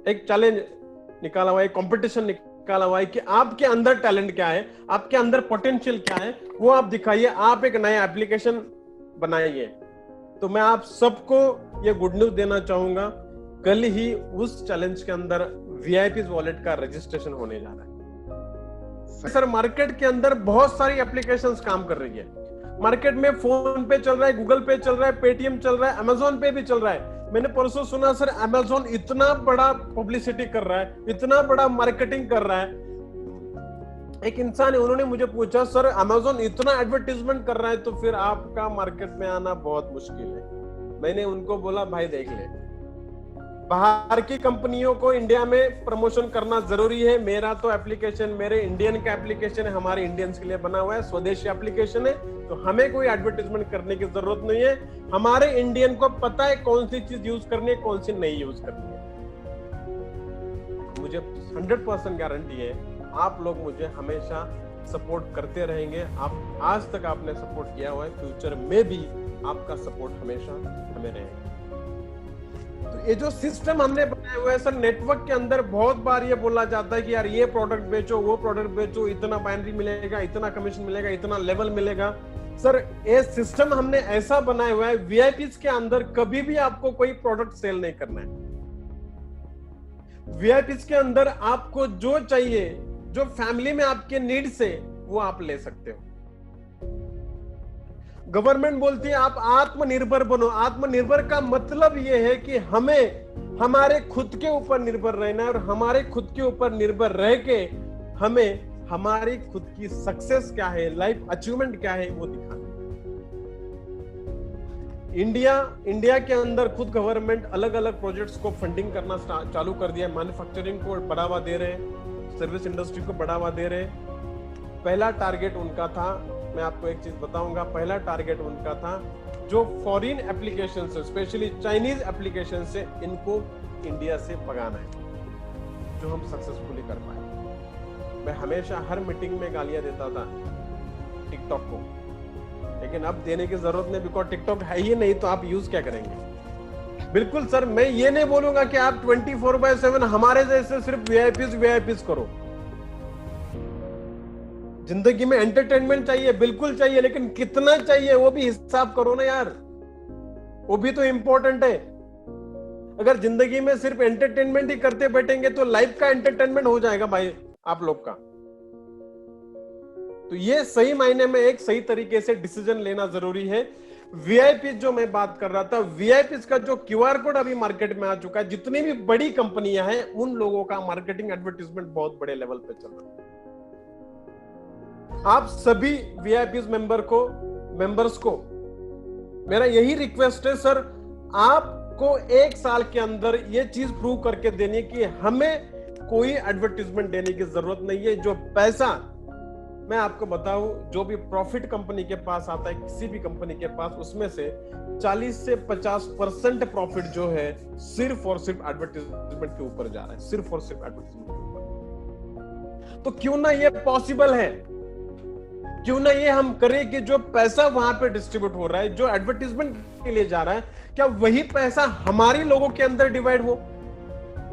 एक चैलेंज निकाला हुआ है, एक कंपटीशन निकाला हुआ है कि आपके अंदर टैलेंट क्या है, आपके अंदर पोटेंशियल क्या है, वो आप दिखाइए, आप एक नया एप्लीकेशन बनाइए। तो मैं आप सबको ये गुड न्यूज देना चाहूंगा, कल ही उस चैलेंज के अंदर वीआईपी वॉलेट का रजिस्ट्रेशन होने जा रहा है। सर मार्केट के अंदर बहुत सारी एप्लीकेशंस काम कर रही है, मार्केट में फोन पे चल रहा है, गूगल पे चल रहा है, पेटीएम चल रहा है, अमेजोन पे भी चल रहा है। मैंने परसों सुना सर अमेजोन इतना बड़ा पब्लिसिटी कर रहा है, इतना बड़ा मार्केटिंग कर रहा है। एक इंसान है, उन्होंने मुझे पूछा सर अमेजोन इतना एडवर्टाइजमेंट कर रहा है तो फिर आपका मार्केट में आना बहुत मुश्किल है। मैंने उनको बोला भाई देख ले, बाहर की कंपनियों को इंडिया में प्रमोशन करना जरूरी है, मेरा तो एप्लीकेशन मेरे इंडियन का एप्लीकेशन है, हमारे इंडियंस के लिए बना हुआ है, स्वदेशी एप्लीकेशन है, तो हमें कोई एडवर्टाइजमेंट करने की जरूरत नहीं है। हमारे इंडियन को पता है कौन सी चीज यूज करनी है, कौन सी नहीं यूज करनी है। मुझे 100% गारंटी है आप लोग मुझे हमेशा सपोर्ट करते रहेंगे। आप आज तक आपने सपोर्ट किया हुआ है, फ्यूचर में भी आपका सपोर्ट हमेशा हमें रहेगा। तो ये जो सिस्टम हमने बनाया हुआ है सर, नेटवर्क के अंदर बहुत बार ये बोला जाता है कि यार ये प्रोडक्ट बेचो, वो प्रोडक्ट बेचो, इतना बाइनरी मिलेगा, इतना कमीशन मिलेगा, इतना लेवल मिलेगा। सर ये सिस्टम हमने ऐसा बनाया हुआ है, वीआईपीज के अंदर कभी भी आपको कोई प्रोडक्ट सेल नहीं करना है। वीआईपीज के अंदर आपको जो चाहिए, जो फैमिली में आपके नीड्स है, वो आप ले सकते हो। गवर्नमेंट बोलती है आप आत्मनिर्भर बनो। आत्मनिर्भर का मतलब यह है कि हमें हमारे खुद के ऊपर निर्भर रहना है, और हमारे खुद के ऊपर निर्भर रह के हमें हमारी खुद की सक्सेस क्या है, लाइफ अचीवमेंट क्या है, वो दिखाना है। इंडिया के अंदर खुद गवर्नमेंट अलग अलग प्रोजेक्ट्स को फंडिंग करना चालू कर दिया है, मैन्युफैक्चरिंग को बढ़ावा दे रहे हैं, सर्विस इंडस्ट्री को बढ़ावा दे रहे हैं। पहला टारगेट उनका था, मैं आपको एक चीज बताऊंगा, पहला टारगेट उनका था जो फॉरेन एप्लीकेशन से, स्पेशली चाइनीज एप्लीकेशन से इनको इंडिया से भगाना है, जो हम सक्सेसफुली कर पाए। मैं हमेशा हर मीटिंग में गालियां देता था टिकटॉक को, लेकिन अब देने की जरूरत नहीं, बिकॉज टिकटॉक है ही नहीं, तो आप यूज क्या करेंगे। बिल्कुल सर, मैं ये नहीं बोलूंगा कि आप 24/7 हमारे जैसे सिर्फ वीआईपीज करो। जिंदगी में एंटरटेनमेंट चाहिए, बिल्कुल चाहिए, लेकिन कितना चाहिए वो भी हिसाब करो ना यार, वो भी तो इंपॉर्टेंट है। अगर जिंदगी में सिर्फ एंटरटेनमेंट ही करते बैठेंगे तो लाइफ का एंटरटेनमेंट हो जाएगा भाई आप लोग का। तो ये सही मायने में एक सही तरीके से डिसीजन लेना जरूरी है। वीआईपी जो मैं बात कर रहा था, वीआईपी का जो क्यूआर कोड अभी मार्केट में आ चुका है, जितनी भी बड़ी कंपनियां हैं उन लोगों का मार्केटिंग एडवर्टाइजमेंट बहुत बड़े लेवल पे चल रहा है। आप सभी वीआईपी मेंबर्स को मेरा यही रिक्वेस्ट है सर, आपको 1 साल के अंदर ये चीज प्रूव करके देनी कि हमें कोई एडवर्टाइजमेंट देने की जरूरत नहीं है। जो पैसा मैं आपको बताऊं, जो भी प्रॉफिट कंपनी के पास आता है, किसी भी कंपनी के पास, उसमें से 40 से 50% प्रॉफिट जो है सिर्फ और सिर्फ एडवर्टाइजमेंट के ऊपर जा रहा है, सिर्फ और सिर्फ एडवर्टाइजमेंट के ऊपर। तो क्यों ना ये पॉसिबल है, क्यों ना ये हम करें कि जो पैसा वहां पे डिस्ट्रीब्यूट हो रहा है, जो एडवर्टाइजमेंट के लिए जा रहा है, क्या वही पैसा हमारे लोगों के अंदर डिवाइड हो।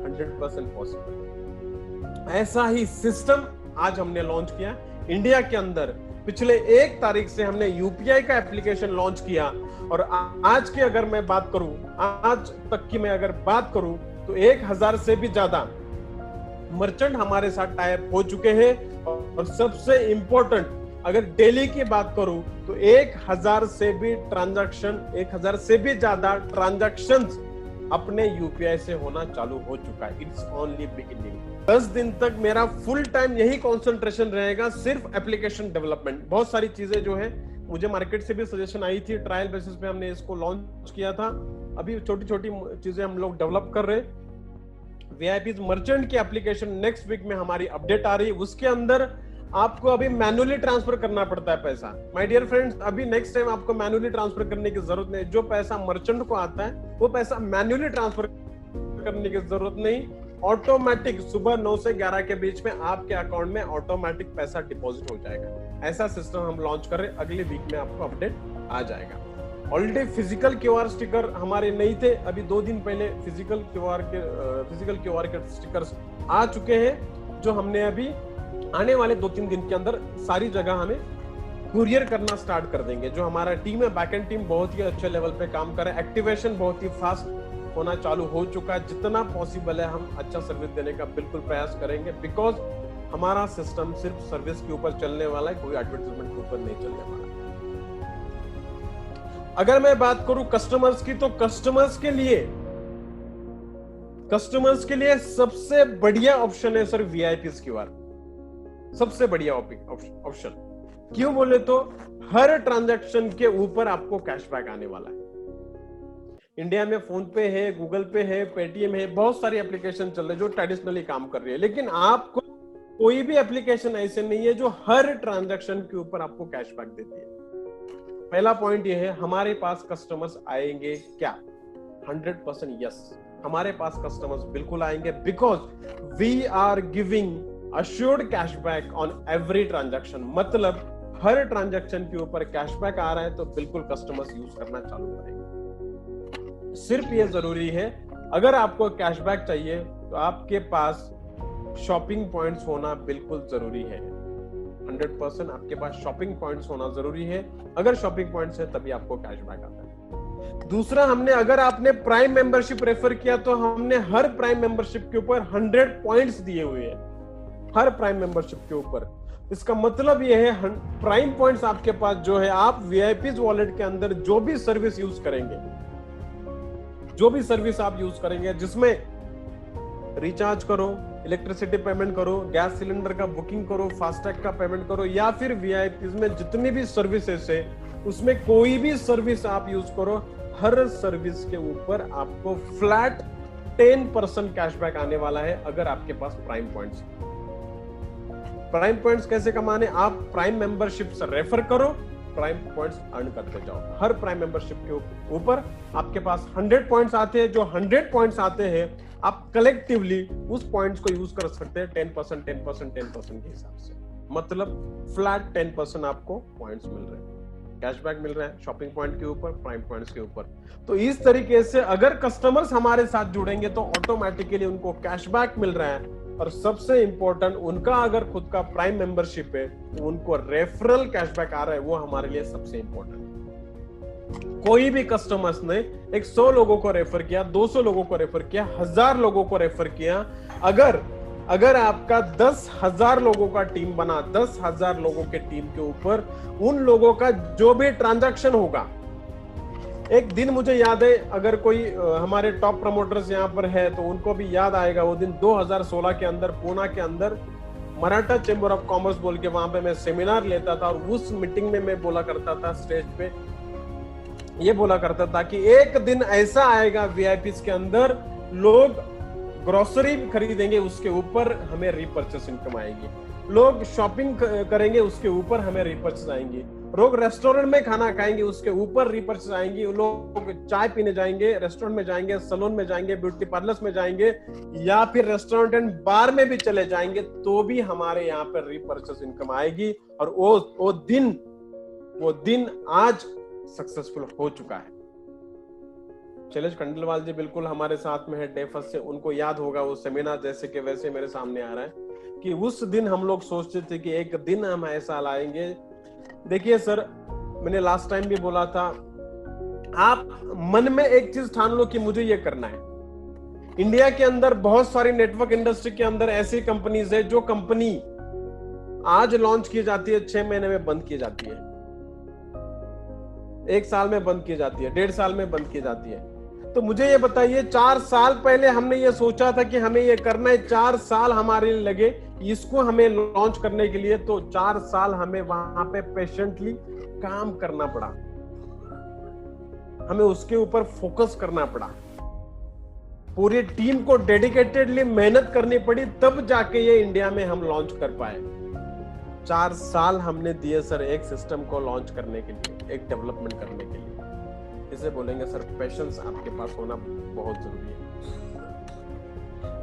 100% पॉसिबल। ऐसा ही सिस्टम आज हमने लॉन्च किया इंडिया के अंदर। पिछले 1 तारीख से हमने यूपीआई का एप्लीकेशन लॉन्च किया, और आज की अगर मैं बात करूं, आज तक की मैं अगर बात करूं, तो 1000 से भी ज्यादा मर्चेंट हमारे साथ टाई अप हो चुके हैं। और सबसे इंपॉर्टेंट, अगर डेली की बात करूं तो 1000 से भी ज्यादा ट्रांजैक्शंस अपने यूपीआई से होना चालू हो चुका है। It's only beginning. 10 दिन तक मेरा फुल टाइम यही कंसंट्रेशन रहेगा, सिर्फ एप्लीकेशन डेवलपमेंट। बहुत सारी चीजें जो है मुझे मार्केट से भी सजेशन आई थी, ट्रायल बेसिस पे हमने इसको लॉन्च किया था। अभी छोटी छोटी चीजें हम लोग डेवलप कर रहे हैं। वीआईपी मर्चेंट की एप्लीकेशन नेक्स्ट वीक में हमारी अपडेट आ रही है। उसके अंदर आपको अभी मैन्युअली ट्रांसफर करना पड़ता है पैसा। माय डियर फ्रेंड्स, अभी नेक्स्ट टाइम आपको मैन्युअली ट्रांसफर करने की जरूरत नहीं। जो पैसा मर्चेंट को आता है वो पैसा मैन्युअली ट्रांसफर करने की जरूरत नहीं। ऑटोमेटिक सुबह 9 से 11 के बीच में आपके अकाउंट में ऑटोमेटिक पैसा डिपॉजिट हो जाएगा। ऐसा सिस्टम हम लॉन्च कर रहे हैं, अगले वीक में आपको अपडेट आ जाएगा। ऑलरेडी फिजिकल क्यूआर स्टिकर हमारे नहीं थे, अभी 2 दिन पहले फिजिकल क्यूआर के स्टिकर्स आ चुके हैं, जो हमने अभी आने वाले 2-3 दिन के अंदर सारी जगह हमें कुरियर करना स्टार्ट कर देंगे। जो हमारा टीम है, बैकएंड टीम बहुत ही अच्छे लेवल पे काम कर रहा है, एक्टिवेशन बहुत ही फास्ट होना चालू हो चुका है। जितना पॉसिबल है हम अच्छा सर्विस देने का बिल्कुल प्रयास करेंगे, बिकॉज हमारा सिस्टम सिर्फ सर्विस के ऊपर चलने वाला है, कोई एडवर्टाइजमेंट के ऊपर नहीं चलने वाला। अगर मैं बात करूं कस्टमर्स की, तो कस्टमर्स के लिए सबसे बढ़िया ऑप्शन है सर वीआईपीस क्यूआर, सबसे बढ़िया ऑप्शन। क्यों बोले तो हर ट्रांजैक्शन के ऊपर आपको कैशबैक आने वाला है। इंडिया में फोन पे है, गूगल पे है, पेटीएम है, बहुत सारी एप्लीकेशन चल रही है जो ट्रेडिशनली काम कर रही है, लेकिन आपको कोई भी एप्लीकेशन ऐसे नहीं है जो हर ट्रांजैक्शन के ऊपर आपको कैशबैक देती है। पहला पॉइंट ये है, हमारे पास कस्टमर्स आएंगे क्या? 100% यस, हमारे पास कस्टमर्स बिल्कुल आएंगे, because we are giving assured cashback on every transaction. मतलब हर ट्रांजैक्शन के ऊपर कैशबैक आ रहा है तो बिल्कुल कस्टमर्स यूज करना चालू करेंगे। सिर्फ ये जरूरी है, अगर आपको कैशबैक चाहिए तो आपके पास शॉपिंग पॉइंट्स होना बिल्कुल जरूरी है। 100% आपके पास शॉपिंग पॉइंट्स होना जरूरी है। अगर शॉपिंग पॉइंट्स है तभी आपको कैशबैक आता है। दूसरा, अगर आपने प्राइम मेंबरशिप रेफर किया तो हमने हर प्राइम मेंबरशिप के ऊपर 100 पॉइंट्स दिए हुए हैं, हर प्राइम मेंबरशिप के ऊपर। इसका मतलब यह है, प्राइम पॉइंट्स आपके पास जो है, आप वीआईपीज वॉलेट के अंदर जो भी सर्विस यूज करेंगे, जो भी सर्विस आप यूज करेंगे, जिसमें रिचार्ज करो, इलेक्ट्रिसिटी पेमेंट करो, गैस सिलेंडर का बुकिंग करो, फास्टैग का पेमेंट करो, या फिर वीआईपीज में जितनी भी सर्विसेज है उसमें कोई भी सर्विस आप यूज करो, हर सर्विस के ऊपर आपको फ्लैट 10% कैशबैक आने वाला है अगर आपके पास प्राइम पॉइंट्स। प्राइम पॉइंट्स कैसे कमाने? आप प्राइम मेंबरशिप से रेफर करो, प्राइम पॉइंट्स अर्न करते जाओ। हर प्राइम मेंबरशिप के ऊपर आपके पास 100 पॉइंट्स आते हैं। जो 100 पॉइंट्स आते हैं, आप कलेक्टिवली उस पॉइंट्स को यूज कर सकते हैं 10% के हिसाब से। मतलब फ्लैट 10% आपको पॉइंट्स मिल रहे हैं, कैशबैक मिल रहा है शॉपिंग पॉइंट के ऊपर, प्राइम पॉइंट्स के ऊपर। तो इस तरीके से अगर कस्टमर्स हमारे साथ जुड़ेंगे तो ऑटोमेटिकली उनको कैशबैक मिल रहा है, और सबसे इंपॉर्टेंट, उनका अगर खुद का प्राइम मेंबरशिप है तो उनको रेफरल कैशबैक आ रहा है, वो हमारे लिए सबसे इंपॉर्टेंट है। कोई भी कस्टमर्स ने 100 लोगों को रेफर किया, 200 लोगों को रेफर किया, 1000 लोगों को रेफर किया, अगर आपका 10,000 लोगों का टीम बना, 10,000 लोगों के टीम के ऊपर उन लोगों का जो भी ट्रांजैक्शन होगा, एक दिन मुझे याद है, अगर कोई हमारे टॉप प्रमोटर्स यहाँ पर है तो उनको भी याद आएगा, वो दिन 2016 के अंदर पूना के अंदर मराठा चेंबर ऑफ कॉमर्स बोल के वहां पे मैं सेमिनार लेता था, और उस मीटिंग में मैं बोला करता था, स्टेज पे ये बोला करता था कि एक दिन ऐसा आएगा वीआईपीज के अंदर, लोग ग्रोसरी खरीदेंगे, उसके ऊपर हमें रीपर्चेस इनकम आएगी, लोग शॉपिंग करेंगे, उसके ऊपर हमें रीपर्चेस आएंगी, लोग रेस्टोरेंट में खाना खाएंगे, उसके ऊपर रीपर्चेस आएंगी, लोग चाय पीने जाएंगे, रेस्टोरेंट में जाएंगे, सैलून में जाएंगे, ब्यूटी पार्लर्स में जाएंगे, या फिर रेस्टोरेंट एंड बार में भी चले जाएंगे, तो भी हमारे यहाँ पर रीपर्चेस इनकम आएगी। और वो दिन आज सक्सेसफुल हो चुका है। शैलेश खंडेलवाल जी बिल्कुल हमारे साथ में है डे फर्स्ट से, उनको याद होगा वो सेमिनार, जैसे कि वैसे मेरे सामने आ रहा है कि उस दिन हम लोग सोचते थे कि एक दिन हम ऐसा लाएंगे। देखिए सर, मैंने लास्ट टाइम भी बोला था, आप मन में एक चीज ठान लो कि मुझे ये करना है। इंडिया के अंदर बहुत सारी नेटवर्क इंडस्ट्री के अंदर ऐसी कंपनीज है जो कंपनी आज लॉन्च की जाती है, 6 महीने में बंद की जाती है, 1 साल में बंद की जाती है, 1.5 साल में बंद की जाती है। तो मुझे ये बताइए, 4 साल पहले हमने ये सोचा था कि हमें ये करना है, 4 साल हमारे लिए लगे इसको हमें लॉन्च करने के लिए, तो 4 साल हमें वहां पे पेशेंटली काम करना पड़ा, हमें उसके ऊपर फोकस करना पड़ा, पूरी टीम को डेडिकेटेडली मेहनत करनी पड़ी, तब जाके ये इंडिया में हम लॉन्च कर पाए। 4 साल हमने दिए सर एक सिस्टम को लॉन्च करने के लिए, एक डेवलपमेंट करने के लिए। इसे बोलेंगे सर पेशेंस आपके पास होना बहुत जरूरी है।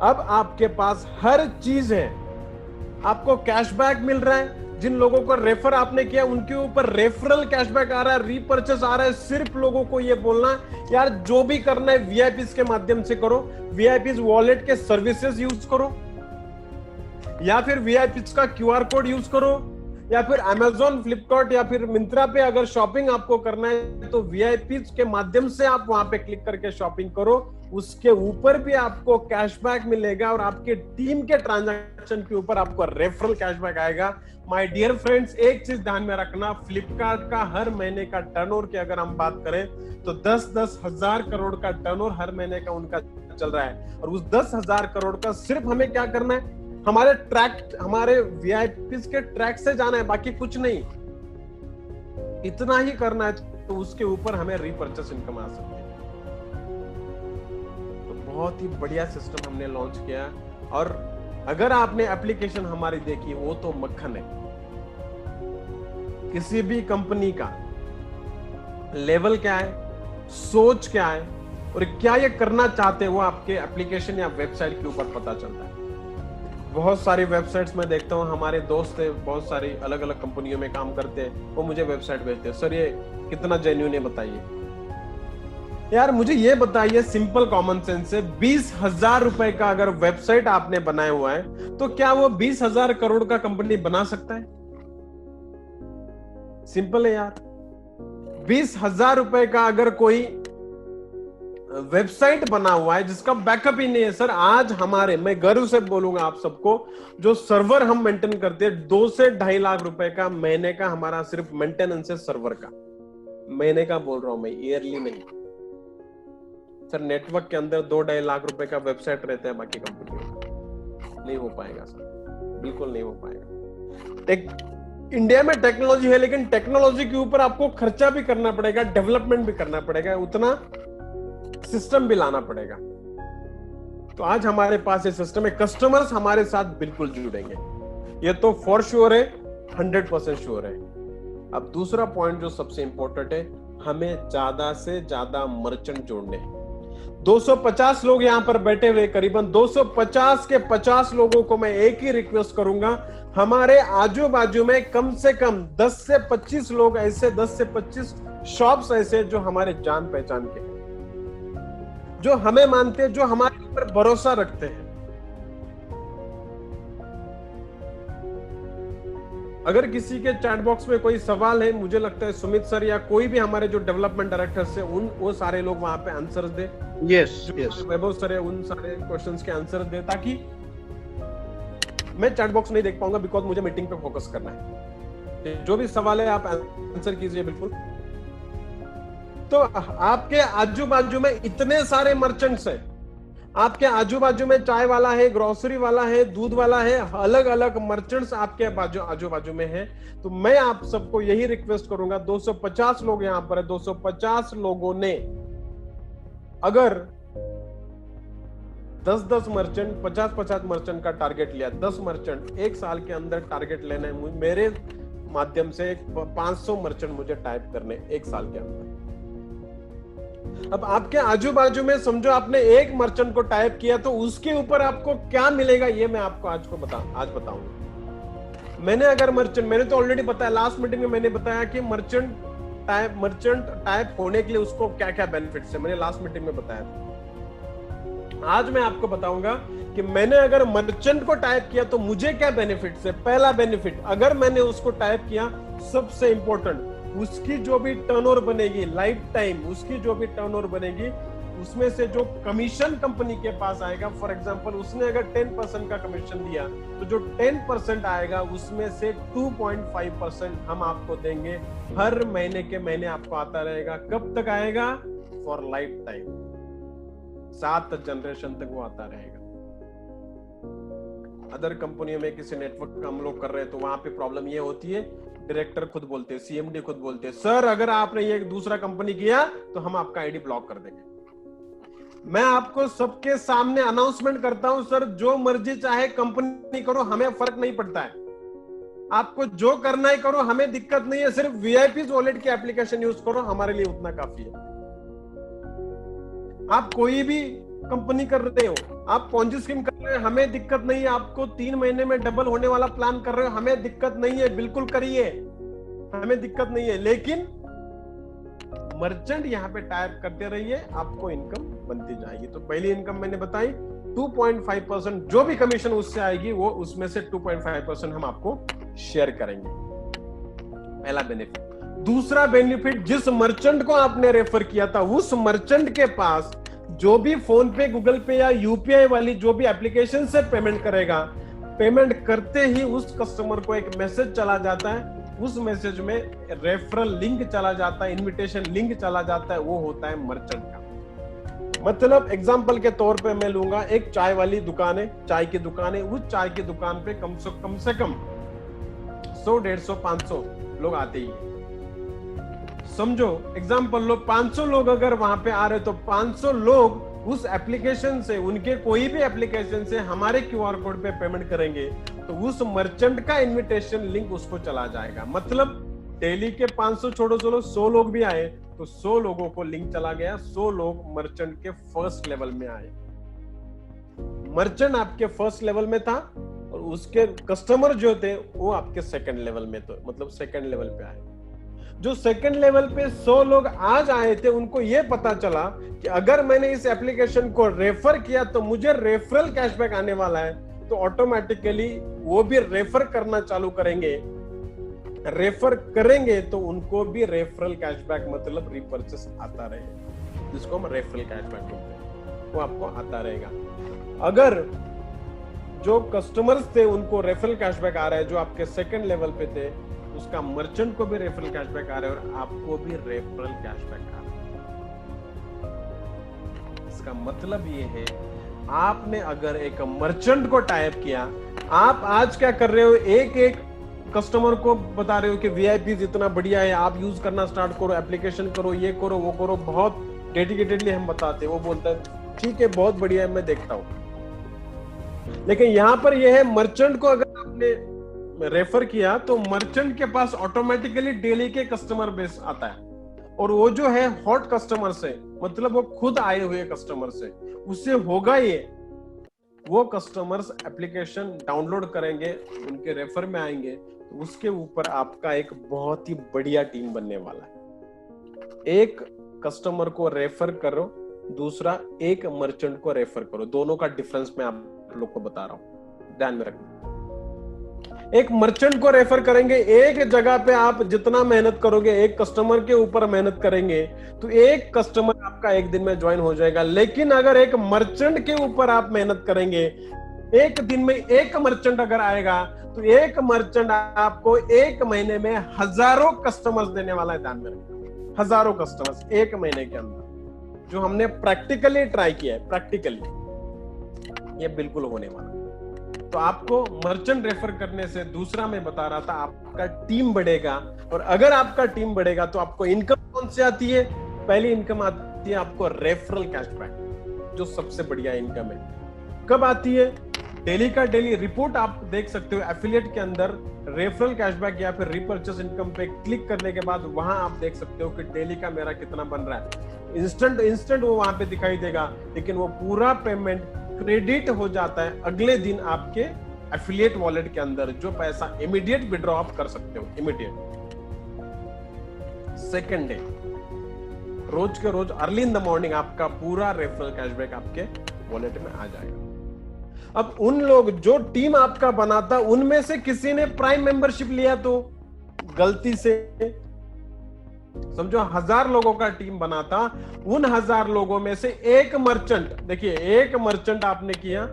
अब आपके पास हर चीज है, आपको कैशबैक मिल रहा है, जिन लोगों को रेफर आपने किया उनके ऊपर रेफरल कैशबैक आ रहा है, रीपर्चेस आ रहा है। सिर्फ लोगों को ये बोलना यार जो भी करना है वीआईपीज के माध्यम से करो, वीआईपीज वॉलेट के सर्विसेज यूज करो, या फिर वीआईपीज का क्यूआर कोड यूज करो, या फिर अमेजॉन, फ्लिपकार्ट या फिर मिंत्रा पे अगर शॉपिंग आपको करना है तो वीआईपीज के माध्यम से आप वहां पे क्लिक करके शॉपिंग करो। उसके ऊपर भी आपको कैशबैक मिलेगा और आपके टीम के ट्रांजैक्शन के ऊपर आपको रेफरल कैशबैक आएगा। माय डियर फ्रेंड्स, एक चीज ध्यान में रखना, फ्लिपकार्ट का हर महीने का टर्नओवर की अगर हम बात करें तो 10-10 हजार करोड़ का टर्नओवर हर महीने का उनका चल रहा है। और उस 10,000 करोड़ का सिर्फ हमें क्या करना है, हमारे ट्रैक, हमारे वीआईपीज के ट्रैक से जाना है, बाकी कुछ नहीं। इतना ही करना है तो उसके ऊपर हमें रीपर्चेस इनकम आ सकती है। तो बहुत ही बढ़िया सिस्टम हमने लॉन्च किया। और अगर आपने एप्लीकेशन हमारी देखी, वो तो मक्खन है। किसी भी कंपनी का लेवल क्या है, सोच क्या है और क्या ये करना चाहते हैं, वो आपके एप्लीकेशन या वेबसाइट के ऊपर पता चलता है। बहुत सारी वेबसाइट्स में देखता हूँ, हमारे दोस्त है बहुत सारी अलग अलग कंपनियों में काम करते हैं, वो मुझे वेबसाइट भेजते हैं, सर ये कितना जेन्युइन है बताइए। यार मुझे ये बताइए, सिंपल कॉमन सेंस से 20,000 रुपए का अगर वेबसाइट आपने बनाया हुआ है तो क्या वो 20,000 करोड़ का कंपनी बना सकता है? सिंपल है यार। 20,000 रुपए का अगर कोई वेबसाइट बना हुआ है जिसका बैकअप ही नहीं है, सर आज हमारे, मैं गर्व से बोलूंगा आप सबको, जो सर्वर हम मेंटेन करते हैं 2 से 2.5 लाख रुपए का महीने का हमारा सिर्फ मेंटेनेंस है सर्वर का। महीने का बोल रहा हूं मैं, ईयरली नहीं। सर नेटवर्क के अंदर 2-2.5 लाख रुपए का वेबसाइट रहता है बाकी कंपनियों, नहीं हो पाएगा सर, बिल्कुल नहीं हो पाएगा। इंडिया में टेक्नोलॉजी है, लेकिन टेक्नोलॉजी के ऊपर आपको खर्चा भी करना पड़ेगा, डेवलपमेंट भी करना पड़ेगा, उतना सिस्टम भी लाना पड़ेगा। तो आज हमारे पास ये सिस्टम है, कस्टमर्स हमारे साथ बिल्कुल जुड़ेंगे, ये तो फॉर श्योर है, 100% श्योर है। अब दूसरा पॉइंट जो सबसे इंपॉर्टेंट है, हमें ज्यादा से ज्यादा मर्चेंट जोड़ने हैं। 250 लोग यहां पर बैठे हुए, करीबन 250 के 50 लोगों को मैं एक ही रिक्वेस्ट करूंगा, हमारे आजू बाजू में कम से कम 10 से 25 लोग ऐसे, 10 से 25 शॉप्स ऐसे जो हमारे जान पहचान के, जो हमें मानते हैं, जो हमारे ऊपर भरोसा रखते हैं। अगर किसी के चैट बॉक्स में कोई सवाल है, मुझे लगता है सुमित सर या कोई भी हमारे जो डेवलपमेंट डायरेक्टर से, वो सारे लोग वहां पे आंसर दे। यस, वैभव सर है, उन सारे क्वेश्चंस के आंसर दे, ताकि मैं चैट बॉक्स नहीं देख पाऊंगा, बिकॉज मुझे मीटिंग पे फोकस करना है। जो भी सवाल है आप आंसर कीजिए बिल्कुल। तो आपके आजू बाजू में इतने सारे मर्चेंट्स हैं, आपके आजू बाजू में चाय वाला है, ग्रोसरी वाला है, दूध वाला है, अलग अलग मर्चेंट्स आपके आजू बाजू में है। तो मैं आप सबको यही रिक्वेस्ट करूंगा, 250 लोग यहां पर है, 250 लोगों ने अगर 10-10 मर्चेंट, 50-50 मर्चेंट का टारगेट लिया, 10 मर्चेंट एक साल के अंदर टारगेट लेना है, मेरे माध्यम से 500 मर्चेंट मुझे टाइप करने एक साल के अंदर। अब आपके आजू बाजू में समझो आपने एक मर्चेंट को टाइप किया, तो उसके ऊपर आपको क्या मिलेगा ये मैं आपको आज बताऊंगा। मैंने तो ऑलरेडी बताया, लास्ट मीटिंग में मैंने बताया कि मर्चेंट टाइप होने के लिए उसको क्या क्या बेनिफिट्स है, मैंने लास्ट मीटिंग में बताया था। आज मैं आपको बताऊंगा कि मैंने अगर मर्चेंट को टाइप किया तो मुझे क्या बेनिफिट्स है। पहला बेनिफिट, अगर मैंने उसको टाइप किया, सबसे इंपॉर्टेंट, उसकी जो भी टर्नओवर बनेगी लाइफ टाइम, उसकी जो भी टर्नओवर बनेगी, उसमें से जो कमीशन कंपनी के पास आएगा, फॉर एग्जांपल उसने अगर 10% का कमीशन दिया, तो जो 10% आएगा उसमें से 2.5% हम आपको देंगे, हर महीने के महीने आपको आता रहेगा। कब तक आएगा? फॉर लाइफ टाइम, 7 जनरेशन तक वो आता रहेगा। अदर कंपनियों में किसी नेटवर्क हम लोग कर रहे हैं तो वहां पे प्रॉब्लम ये होती है, डायरेक्टर खुद बोलते हैं, सीएमडी खुद बोलते हैं, सर अगर आपने ये दूसरा कंपनी किया तो हम आपका आईडी ब्लॉक कर देंगे। मैं आपको सबके सामने अनाउंसमेंट करता हूं, सर जो मर्जी चाहे कंपनी करो, हमें फर्क नहीं पड़ता है, आपको जो करना है करो, हमें दिक्कत नहीं है, सिर्फ वीआईपी वॉलेट की एप्लीकेशन यूज करो, हमारे लिए उतना काफी है। आप कोई भी कंपनी कर रहे हो, आप पॉन्जी स्कीम कर रहे हो, हमें दिक्कत नहीं है, आपको 3 महीने में डबल होने वाला प्लान कर रहे हो, हमें दिक्कत नहीं है, बिल्कुल करिए, हमें दिक्कत नहीं है, लेकिन मर्चेंट यहाँ पे टाइप करते रहिए, आपको इनकम बनती जाएगी। तो पहली इनकम मैंने बताई 2.5%, जो भी कमीशन उससे आएगी वो उसमें से 2.5% हम आपको शेयर करेंगे, पहला बेनिफिट। दूसरा बेनिफिट, जिस मर्चेंट को आपने रेफर किया था उस मर्चेंट के पास जो भी फोन पे, गूगल पे या यूपीआई वाली जो भी एप्लीकेशन से पेमेंट करेगा, पेमेंट करते ही उस कस्टमर को एक मैसेज चला जाता है, उस मैसेज में रेफरल लिंक चला जाता है, इनविटेशन लिंक चला जाता है, वो होता है मर्चेंट का। मतलब एग्जांपल के तौर पे मैं लूंगा, एक चाय वाली दुकान है, चाय की दुकान है, उस चाय की दुकान पे कम से कम 100, 150, 500 लोग आते ही हैं। समझो एग्जांपल लो, 500 लोग अगर वहां पे आ रहे तो 500 लोग उस एप्लीकेशन से, उनके कोई भी एप्लीकेशन से हमारे क्यूआर कोड पे पेमेंट करेंगे तो उस मर्चेंट का इनविटेशन लिंक उसको चला जाएगा। मतलब डेली के 500 छोड़ो, चलो 100 लोग भी आए तो 100 लोगों को लिंक चला गया, 100 लोग मर्चेंट के फर्स्ट लेवल में आए। मर्चेंट आपके फर्स्ट लेवल में था और उसके कस्टमर जो थे वो आपके सेकंड लेवल में, तो मतलब सेकंड लेवल पे आए। जो सेकंड लेवल पे 100 लोग आज आए थे, उनको ये पता चला कि अगर मैंने इस एप्लीकेशन को रेफर किया तो मुझे रेफरल कैशबैक आने वाला है, तो ऑटोमेटिकली वो भी रेफर करना चालू करेंगे। रेफर करेंगे तो उनको भी रेफरल कैशबैक मतलब रिपर्चेस आता रहेगा, जिसको हम रेफरल कैशबैक बोलते हैं, वो आपको आता रहेगा। अगर जो कस्टमर्स थे उनको रेफरल कैशबैक आ रहा है, जो आपके सेकंड लेवल पे थे, उसका मर्चेंट को भी रेफरल कैशबैक आ रहा है और आपको भी रेफरल कैशबैक आ रहा है। इसका मतलब ये है, आपने अगर एक मर्चेंट को टाइप किया, आप आज क्या कर रहे हो, एक एक कस्टमर को बता रहे हो कि वीआईपी इतना बढ़िया है, आप यूज करना स्टार्ट करो, एप्लीकेशन करो, ये करो, वो करो, बहुत डेडिकेटेडली हम बताते हैं। वो बोलता है ठीक है, बहुत बढ़िया है, मैं देखता हूं। लेकिन यहां पर यह है, मर्चेंट को अगर आपने रेफर किया तो मर्चेंट के पास ऑटोमेटिकली डेली के कस्टमर बेस आता है, और वो जो है हॉट कस्टमर से, मतलब वो खुद आए हुए कस्टमर से, उससे होगा ये, वो कस्टमर्स एप्लीकेशन डाउनलोड करेंगे, उनके रेफर में आएंगे, तो उसके ऊपर आपका एक बहुत ही बढ़िया टीम बनने वाला है। एक कस्टमर को रेफर करो, दूसरा एक मर्चेंट को रेफर करो, दोनों का डिफरेंस मैं आप लोग को बता रहा हूं, ध्यान में रखना। एक मर्चेंट को रेफर करेंगे, एक जगह पे आप जितना मेहनत करोगे, एक कस्टमर के ऊपर मेहनत करेंगे तो एक कस्टमर आपका एक दिन में ज्वाइन हो जाएगा। लेकिन अगर एक मर्चेंट के ऊपर आप मेहनत करेंगे, एक दिन में एक मर्चेंट अगर आएगा तो एक मर्चेंट आपको एक महीने में हजारों कस्टमर्स देने वाला है, ध्यान में रखना, हजारों कस्टमर्स एक महीने के अंदर, जो हमने प्रैक्टिकली ट्राई किया है, प्रैक्टिकली ये बिल्कुल होने वाला। तो आपको मर्चेंट रेफर करने से, दूसरा मैं बता रहा था, आपका टीम बढ़ेगा, और अगर आपका टीम बढ़ेगा तो आपको इनकम कौन सी आती है? पहली इनकम आती है आपको रेफरल कैशबैक, जो सबसे बढ़िया इनकम है। कब आती है? डेली का डेली रिपोर्ट आप देख सकते हो एफिलिएट के अंदर, रेफरल कैशबैक या फिर रिपर्चेस इनकम पे क्लिक करने के बाद वहां आप देख सकते हो कि डेली का मेरा कितना बन रहा है। इंस्टेंट वो वहां पे दिखाई देगा, लेकिन वो पूरा पेमेंट क्रेडिट हो जाता है अगले दिन आपके एफिलिएट वॉलेट के अंदर, जो पैसा इमीडिएट विड्रॉ आप कर सकते हो, इमीडिएट सेकंड डे, रोज के रोज अर्ली इन द मॉर्निंग आपका पूरा रेफरल कैशबैक आपके वॉलेट में आ जाएगा। अब उन लोग जो टीम आपका बनाता, उनमें से किसी ने प्राइम मेंबरशिप लिया तो गलती से, समझो 1000 लोगों का टीम बनाता, उन 1000 लोगों में से एक मर्चेंट, देखिए एक मर्चेंट आपने किया,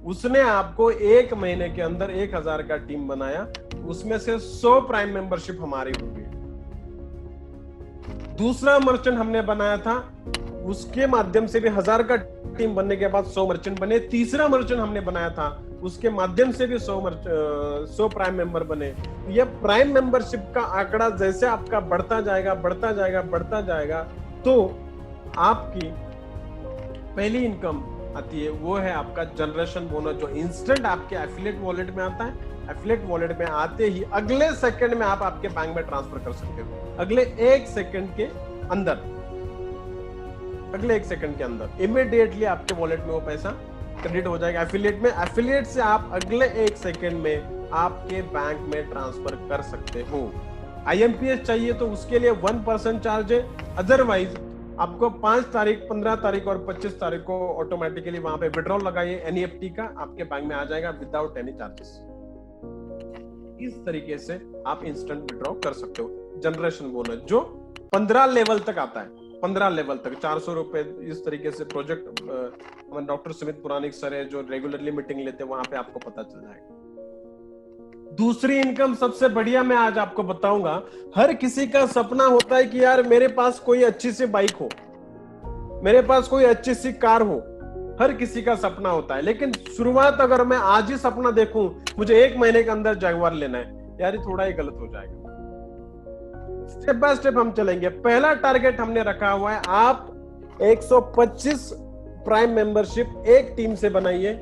उसने आपको एक महीने के अंदर 1000 का टीम बनाया, उसमें से 100 प्राइम मेंबरशिप हमारी होगी। दूसरा मर्चेंट हमने बनाया था, उसके माध्यम से भी 1000 का टीम बनने के बाद 100 मर्चेंट बने। तीसरा मर्चेंट हमने बनाया था, उसके माध्यम से भी 100 प्राइम मेंबर बने। यह प्राइम मेंबरशिप का आंकड़ा जैसे आपका बढ़ता जाएगा बढ़ता जाएगा बढ़ता जाएगा, तो आपकी पहली इनकम आती है, वो है आपका जनरेशन बोनस, जो इंस्टेंट आपके एफिलिएट वॉलेट में आता है। एफिलिएट वॉलेट में आते ही अगले सेकंड में आप आपके बैंक में ट्रांसफर कर सकते हो, अगले 1 सेकंड के अंदर। अगले 1 सेकंड के अंदर इमीडिएटली आपके वॉलेट में वो पैसा क्रेडिट हो जाएगा एफिलिएट में। एफिलिएट से आप अगले 1 सेकंड में आपके बैंक में ट्रांसफर कर सकते हो। IMPS चाहिए तो उसके लिए 1% चार्ज है, अदरवाइज आपको 5 तारीख, 15 तारीख और 25 तारीख को ऑटोमेटिकली वहां पे विड्रॉल लगाइए NEFT का, आपके बैंक में आ जाएगा विदाउट एनी चार्जेस। इस तरीके से आप इंस्टेंट विड्रॉ कर सकते हो। जनरेशन बोनस जो 15 लेवल तक आता है, 15 लेवल तक 400 रुपए, इस तरीके से project doctor Sumit Puranik sir है जो रेगुलरली मीटिंग लेते हैं, वहां पे आपको पता चल जाएगा। दूसरी इनकम सबसे बढ़िया मैं आज आपको बताऊंगा। हर किसी का सपना होता है कि यार मेरे पास कोई अच्छी सी बाइक हो, मेरे पास कोई अच्छी सी कार हो, हर किसी का सपना होता है। लेकिन शुरुआत अगर मैं आज ही सपना देखूं मुझे 1 महीने के अंदर जगुआर लेना है, यार ये थोड़ा ही गलत हो जाएगा। स्टेप बाय स्टेप हम चलेंगे। पहला टारगेट हमने रखा हुआ है, आप 125 प्राइम मेंबरशिप एक टीम से बनाइए,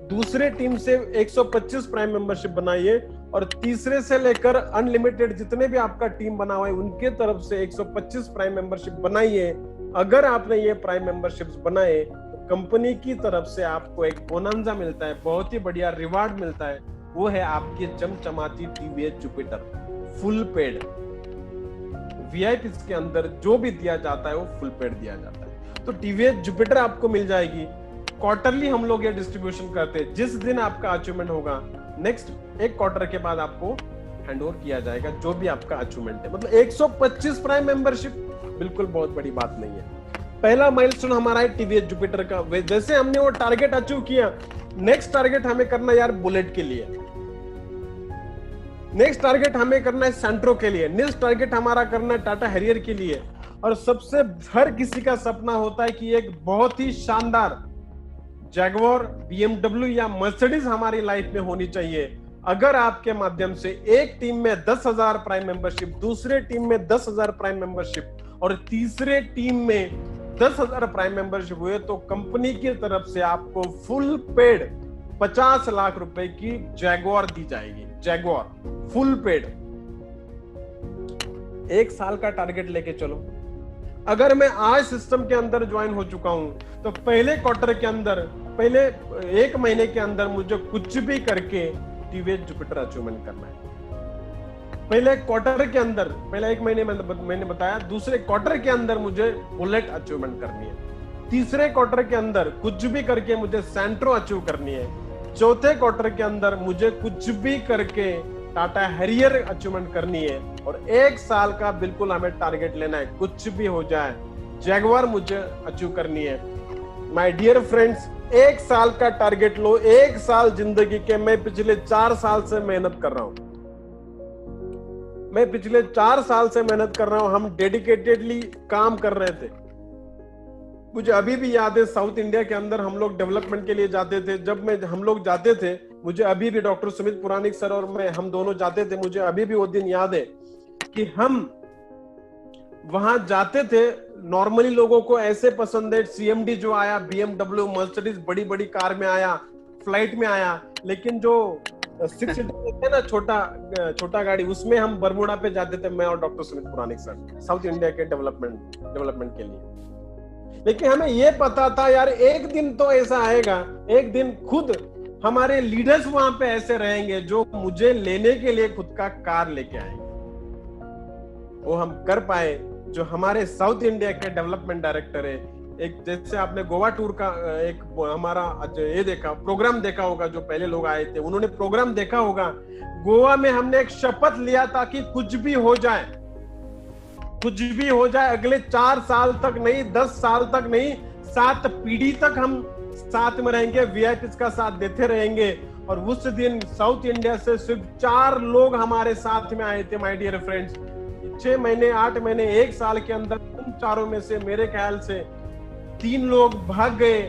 दूसरे टीम से 125 प्राइम मेंबरशिप बनाइए, और तीसरे से लेकर अनलिमिटेड जितने भी आपका टीम बना हुआ है उनके तरफ से 125 प्राइम मेंबरशिप बनाइए। अगर आपने ये प्राइम मेंबरशिप्स बनाए तो कंपनी की तरफ से आपको एक बोनंजा मिलता है, बहुत ही बढ़िया रिवार्ड मिलता है, वो है आपकी चमचमाती TVS Jupiter full paid. VIP के अंदर जो भी दिया जाता है वो फुल पेड दिया जाता है। तो TVS जुपिटर आपको मिल जाएगी। क्वार्टरली हम लोग ये डिस्ट्रीब्यूशन करते हैं, जिस दिन आपका अचीवमेंट होगा नेक्स्ट 1 क्वार्टर के बाद आपको हैंड ओवर किया जाएगा जो भी आपका अचीवमेंट है। मतलब 125 प्राइम मेंबरशिप बिल्कुल बहुत बड़ी बात नहीं है। पहला माइलस्टोन हमारा है TVS जुपिटर का। जैसे हमने वो टारगेट अचीव किया, नेक्स्ट टारगेट हमें करना यार बुलेट के लिए, नेक्स्ट टारगेट हमें करना है सेंट्रो के लिए, नेक्स्ट टारगेट हमारा करना है टाटा हैरियर के लिए। और सबसे हर किसी का सपना होता है कि एक बहुत ही शानदार जैगुआर, BMW या मर्सिडीज हमारी लाइफ में होनी चाहिए। अगर आपके माध्यम से एक टीम में 10,000 प्राइम मेंबरशिप, दूसरे टीम में 10,000 प्राइम मेंबरशिप और तीसरे टीम में 10,000 प्राइम मेंबरशिप हुए तो कंपनी की तरफ से आपको फुल पेड 50 लाख रुपए की जैगुआर दी जाएगी। Jaguar full paid. 1 साल का टारगेट लेके चलो। अगर मैं आज सिस्टम के अंदर ज्वाइन हो चुका हूं तो पहले क्वार्टर के अंदर, पहले 1 महीने के अंदर मुझे कुछ भी करके TVS जुपिटर अचीवमेंट करना है। पहले क्वार्टर के अंदर, पहले 1 महीने मैंने बताया, दूसरे क्वार्टर के अंदर मुझे बुलेट अचीवमेंट करनी है, तीसरे क्वार्टर के अंदर कुछ भी करके मुझे सेंट्रो अचीव करनी है, चौथे क्वार्टर के अंदर मुझे कुछ भी करके टाटा हैरियर अचीवमेंट करनी है, और 1 साल का बिल्कुल हमें टारगेट लेना है, कुछ भी हो जाए जैगुआर मुझे अचीव करनी है। माय डियर फ्रेंड्स, 1 साल का टारगेट लो। 1 साल जिंदगी के, मैं पिछले 4 साल से मेहनत कर रहा हूं, मैं पिछले 4 साल से मेहनत कर रहा हूं। हम डेडिकेटेडली काम कर रहे थे। मुझे अभी भी याद है साउथ इंडिया के अंदर हम लोग डेवलपमेंट के लिए जाते थे। जब हम लोग जाते थे, मुझे अभी भी डॉक्टर सुमित पुराणिक सर और मैं, हम दोनों जाते थे। मुझे अभी भी वो दिन याद है कि हम वहां जाते थे। नॉर्मली लोगों को ऐसे पसंद है, CMD जो आया, BMW, मर्सिडीज बड़ी बड़ी कार में आया, फ्लाइट में आया, लेकिन जो 6 सीटर ना, छोटा गाड़ी, उसमें हम बरमुडा पे जाते थे, मैं और doctor Sumit Puranik sir, south India के डेवलपमेंट के लिए। लेकिन हमें यह पता था यार एक दिन तो ऐसा आएगा, एक दिन खुद हमारे लीडर्स वहां पे ऐसे रहेंगे जो मुझे लेने के लिए खुद का कार लेके आएंगे। वो हम कर पाए। जो हमारे साउथ इंडिया के डेवलपमेंट डायरेक्टर है, एक जैसे आपने गोवा टूर का एक हमारा ये देखा, प्रोग्राम देखा होगा, जो पहले लोग आए थे उन्होंने प्रोग्राम देखा होगा। गोवा में हमने एक शपथ लिया था कि कुछ भी हो जाए, कुछ भी हो जाए, अगले 4 साल तक नहीं, 10 साल तक नहीं, 7 पीढ़ी तक हम साथ में रहेंगे, VIPs का साथ देते रहेंगे। और उस दिन साउथ इंडिया से सिर्फ 4 लोग हमारे साथ में आए थे माय डियर फ्रेंड्स। 6 महीने, 8 महीने, 1 साल के अंदर उन 4 में से मेरे ख्याल से 3 लोग भाग गए।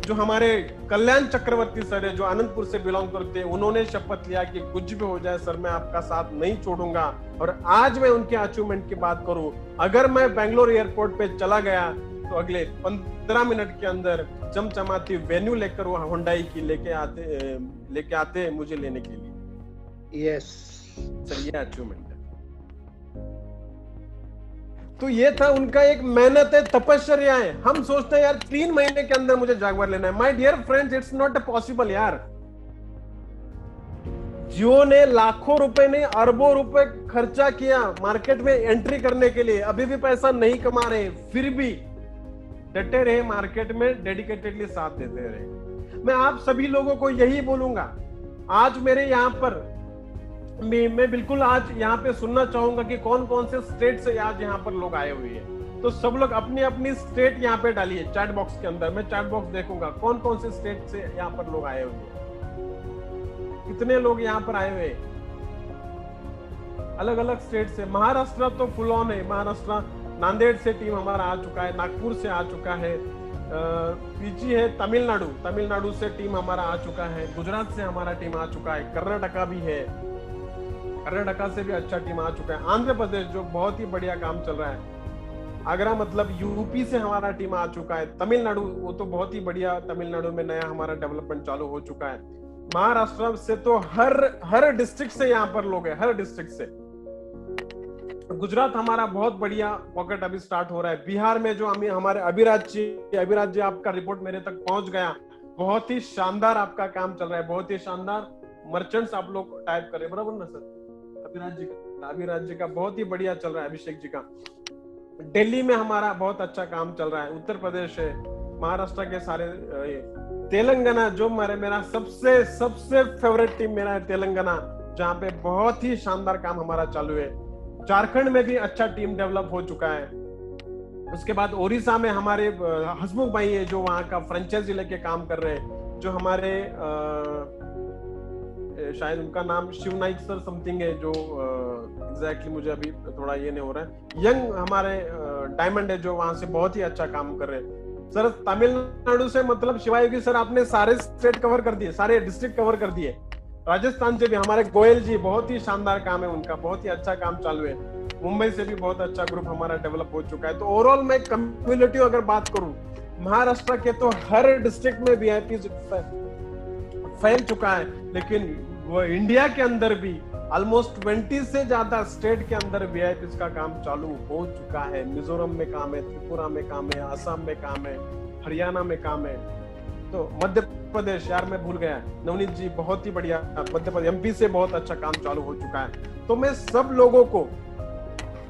जो हमारे कल्याण चक्रवर्ती सर है, जो आनंदपुर से बिलोंग करते हैं, उन्होंने शपथ लिया कि कुछ भी हो जाए सर, मैं आपका साथ नहीं छोड़ूंगा। और आज मैं उनके अचीवमेंट की बात करूं, अगर मैं बेंगलोर एयरपोर्ट पे चला गया तो अगले 15 मिनट के अंदर चमचमाती वेन्यू लेकर वो होंडाई की लेके आते मुझे लेने के लिए। यस सर, ये अचीवमेंट है। तो ये था उनका एक मेहनत है, तपस्या है। हम सोचते हैं यार 3 महीने के अंदर मुझे जागवार लेना है। My dear friends, it's not possible यार। जियो ने लाखों रुपए नहीं अरबों रुपए खर्चा किया मार्केट में एंट्री करने के लिए, अभी भी पैसा नहीं कमा रहे, फिर भी डटे रहे मार्केट में, डेडिकेटेडली साथ देते रहे। मैं आप सभी लोगों को यही बोलूंगा, आज मेरे यहाँ पर मैं बिल्कुल आज यहाँ पे सुनना चाहूंगा कि कौन कौन से स्टेट से आज यहाँ पर लोग आए हुए हैं। तो सब लोग अपनी अपनी स्टेट यहाँ पे डालिए चैट बॉक्स के अंदर, मैं चैट बॉक्स देखूंगा कौन कौन से स्टेट से यहाँ पर लोग आए हुए हैं, कितने लोग यहाँ पर आए हुए अलग अलग स्टेट से। महाराष्ट्र तो फुल ऑन है, महाराष्ट्र नांदेड़ से टीम हमारा आ चुका है, नागपुर से आ चुका है, पीछे है तमिलनाडु से टीम हमारा आ चुका है, गुजरात से हमारा टीम आ चुका है, कर्नाटका भी है, कर्नाटका से भी अच्छा टीम आ चुका है, आंध्र प्रदेश जो बहुत ही बढ़िया काम चल रहा है, आगरा मतलब यूपी से हमारा टीम आ चुका है, तमिलनाडु वो तो बहुत ही बढ़िया, तमिलनाडु में नया हमारा डेवलपमेंट चालू हो चुका है, महाराष्ट्र से तो हर डिस्ट्रिक्ट से यहाँ पर लोग हैं, हर डिस्ट्रिक्ट से। गुजरात हमारा बहुत बढ़िया पॉकेट अभी स्टार्ट हो रहा है। बिहार में जो हमारे अभिराज जी आपका रिपोर्ट मेरे तक पहुंच गया, बहुत ही शानदार आपका काम चल रहा है, बहुत ही शानदार मर्चेंट्स आप लोग टाइप कर रहे हैं, बराबर ना सर? अभिराज जी का बहुत ही बढ़िया चल रहा है, अभिषेक जी का। दिल्ली में हमारा बहुत अच्छा काम चल रहा है, उत्तर प्रदेश है, महाराष्ट्र के सारे, तेलंगाना जो मेरा सबसे फेवरेट टीम मेरा है तेलंगाना, जहाँ पे बहुत ही शानदार काम हमारा चालू है। झारखंड में भी अच्छा टीम डेवलप हो चुका है। उसके बाद ओडिशा में हमारे हसमुख भाई है जो वहाँ का फ्रेंचाइजी लेके काम कर रहे हैं, जो हमारे शायद उनका नाम शिव नाइक सर समथिंग है, जो एग्जैक्टली मुझे अभी थोड़ा ये नहीं हो रहा है, यंग हमारे डायमंड है जो वहां से बहुत ही अच्छा काम कर रहे हैं। सर तमिलनाडु से मतलब शिवायोगी सर आपने सारे स्टेट कवर कर दिए, सारे डिस्ट्रिक्ट कवर कर दिए। राजस्थान से भी हमारे गोयल जी बहुत ही शानदार काम है उनका, बहुत ही अच्छा काम चालू है। मुंबई से भी बहुत अच्छा ग्रुप हमारा डेवलप हो चुका है। तो ओवरऑल मैं कम्युनिटी अगर बात करूं, महाराष्ट्र के तो हर डिस्ट्रिक्ट में वीआईपी फैल चुका है, लेकिन वो इंडिया के अंदर भी ऑलमोस्ट 20 से ज्यादा स्टेट के अंदर वीआईपी का काम चालू हो चुका है। मिजोरम में काम है, त्रिपुरा में काम है, असम में काम है, हरियाणा में काम है। तो मध्य प्रदेश, यार मैं भूल गया, नवनीत जी बहुत ही बढ़िया, मध्य प्रदेश एमपी से बहुत अच्छा काम चालू हो चुका है। तो मैं सब लोगों को,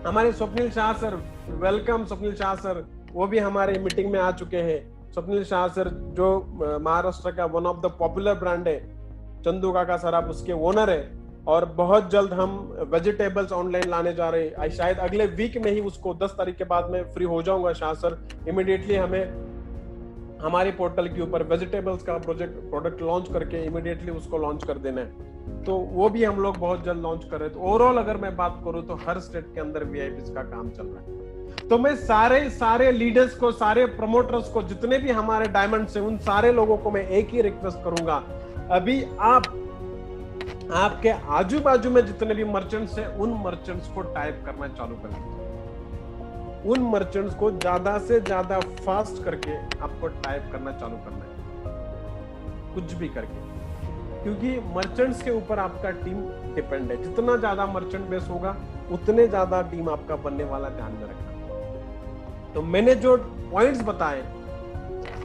हमारे Swapnil Shah sir, welcome Swapnil Shah sir, वो भी हमारे मीटिंग में आ चुके हैं। स्वप्निल शाह सर जो महाराष्ट्र का one of the popular brand है, चंदू काका सर आप उसके ओनर है, और बहुत जल्द हम वेजिटेबल्स ऑनलाइन लाने जा रहे हैं। शायद अगले वीक में ही उसको 10 तारीख के बाद में फ्री हो जाऊंगा शाह सर, इमीडिएटली हमें हमारे पोर्टल के ऊपर वेजिटेबल्स का प्रोडक्ट लॉन्च करके इमीडिएटली उसको लॉन्च कर देना है। तो वो भी हम लोग बहुत जल्द लॉन्च कर रहे हैं। तो ओवरऑल अगर मैं बात करूं तो हर स्टेट के अंदर वीआईपी का काम चल रहा है। तो मैं सारे लीडर्स को, सारे प्रमोटर्स को, जितने भी हमारे डायमंड्स हैं, उन सारे लोगों को मैं एक ही रिक्वेस्ट करूंगा, अभी आपके आजू बाजू में जितने भी मर्चेंट्स हैं, उन मर्चेंट्स को टाइप करना चालू कर दीजिए। उन मर्चेंट्स को ज्यादा से ज्यादा फास्ट करके आपको टाइप करना चालू करना है, कुछ भी करके, क्योंकि मर्चेंट्स के ऊपर आपका टीम डिपेंड है। जितना ज्यादा मर्चेंट बेस होगा उतने ज्यादा टीम आपका बनने वाला, ध्यान में रखना। तो मैंने जो पॉइंट्स बताए,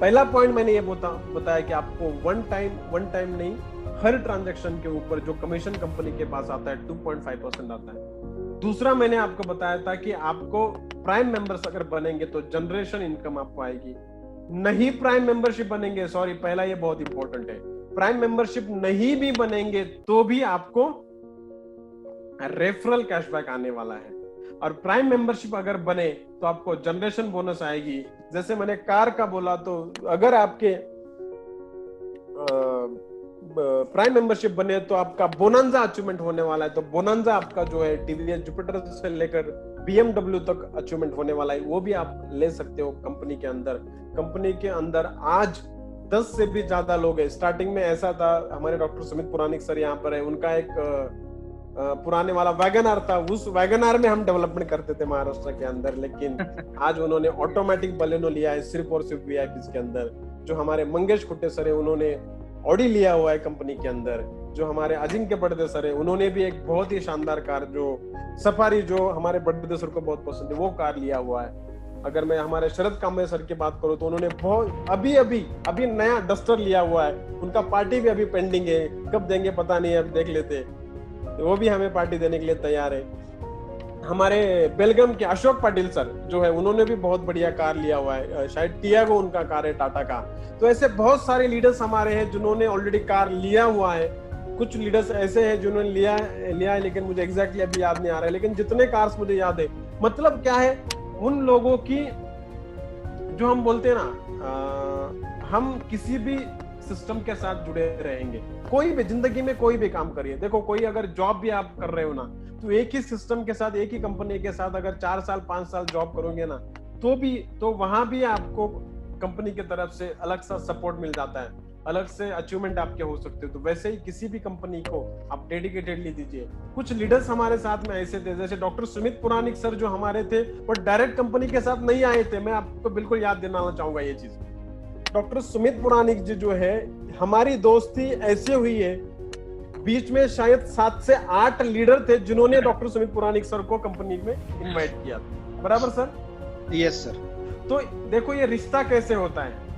पहला पॉइंट मैंने ये बताया कि आपको वन टाइम नहीं, हर ट्रांजैक्शन के ऊपर जो कमीशन कंपनी के पास आता है 2.5% आता है। दूसरा मैंने आपको बताया था कि आपको प्राइम मेंबर्स अगर बनेंगे तो जनरेशन इनकम आपको आएगी। नहीं प्राइम मेंबरशिप बनेंगे, सॉरी पहला ये बहुत इंपॉर्टेंट है, प्राइम मेंबरशिप नहीं भी बनेंगे तो भी आपको रेफरल कैशबैक आने वाला है। और प्राइम मेंबरशिप अगर बने तो आपको जनरेशन बोनस आएगी। जैसे मैंने कार का बोला, तो अगर आपके प्राइम मेंबरशिप बने तो आपका बोनांजा अचीवमेंट होने वाला है। तो बोनांजा आपका जो है टीवीएस जुपिटर से लेकर बीएमडब्ल्यू तक अचीवमेंट होने वाला है, वो भी आप ले सकते हो कंपनी के अंदर। कंपनी के अंदर आज 10 से भी ज्यादा लोग हैं। स्टार्टिंग में ऐसा था, हमारे डॉक्टर सुमित पुरानिक सर यहाँ पर है, उनका एक पुराने वाला वैगनआर था, उस वैगनआर में हम डेवलपमेंट करते थे महाराष्ट्र के अंदर, लेकिन आज उन्होंने ऑटोमेटिक बलेनो लिया है सिर्फ और सिर्फ वीआईपी के अंदर। जो हमारे मंगेश खुट्टे सर है, उन्होंने ऑडी लिया हुआ है कंपनी के अंदर। जो हमारे अजिंक्य बड़दे सर है, उन्होंने भी एक बहुत ही शानदार कार, जो सफारी, जो हमारे बड़दे सर को बहुत पसंद है, वो कार लिया हुआ है। अगर मैं हमारे शरद कांबळे सर की बात करूं तो उन्होंने बहुत अभी नया डस्टर लिया हुआ है। उनका पार्टी भी अभी पेंडिंग है, कब देंगे पता नहीं, अब देख लेते, तो वो भी हमें पार्टी देने के लिए तैयार है। हमारे बेलगाम के अशोक पाटिल सर जो है, उन्होंने भी बहुत बढ़िया कार लिया हुआ है, शायद टियागो उनका कार है, टाटा का। तो ऐसे बहुत सारे लीडर्स हमारे हैं जिन्होंने ऑलरेडी कार लिया हुआ है। कुछ लीडर्स ऐसे हैं जिन्होंने लिया है, लेकिन मुझे एग्जैक्टली अभी याद नहीं आ रहा है, लेकिन जितने कार्स मुझे याद है, मतलब क्या है, उन लोगों की, जो हम बोलते हैं ना, हम किसी भी सिस्टम के साथ जुड़े रहेंगे। कोई भी जिंदगी में कोई भी काम करिए, देखो कोई अगर जॉब भी आप कर रहे हो ना, तो एक ही सिस्टम के साथ, एक ही कंपनी के साथ अगर 4 साल 5 साल जॉब करोगे ना, तो वहां भी आपको कंपनी की तरफ से अलग सा सपोर्ट मिल जाता है, अलग से अचीवमेंट आपके हो सकते हो। तो वैसे ही किसी भी कंपनी को आप डेडिकेटेडली दीजिए। कुछ लीडर्स हमारे साथ में ऐसे थे, जैसे डॉक्टर सुमित पुराणिक सर जो हमारे थे, वो डायरेक्ट कंपनी के साथ नहीं आए थे। मैं आपको बिल्कुल याद दिलाना चाहूंगा ये चीज। डॉक्टर सुमित पुराणिक जी जो है, हमारी दोस्ती ऐसे हुई है, बीच में शायद 7 से 8 लीडर थे जिन्होंने डॉक्टर सुमित पुराणिक सर को कंपनी में इनवाइट किया था। बराबर सर? Yes sir. तो देखो ये रिश्ता कैसे होता है।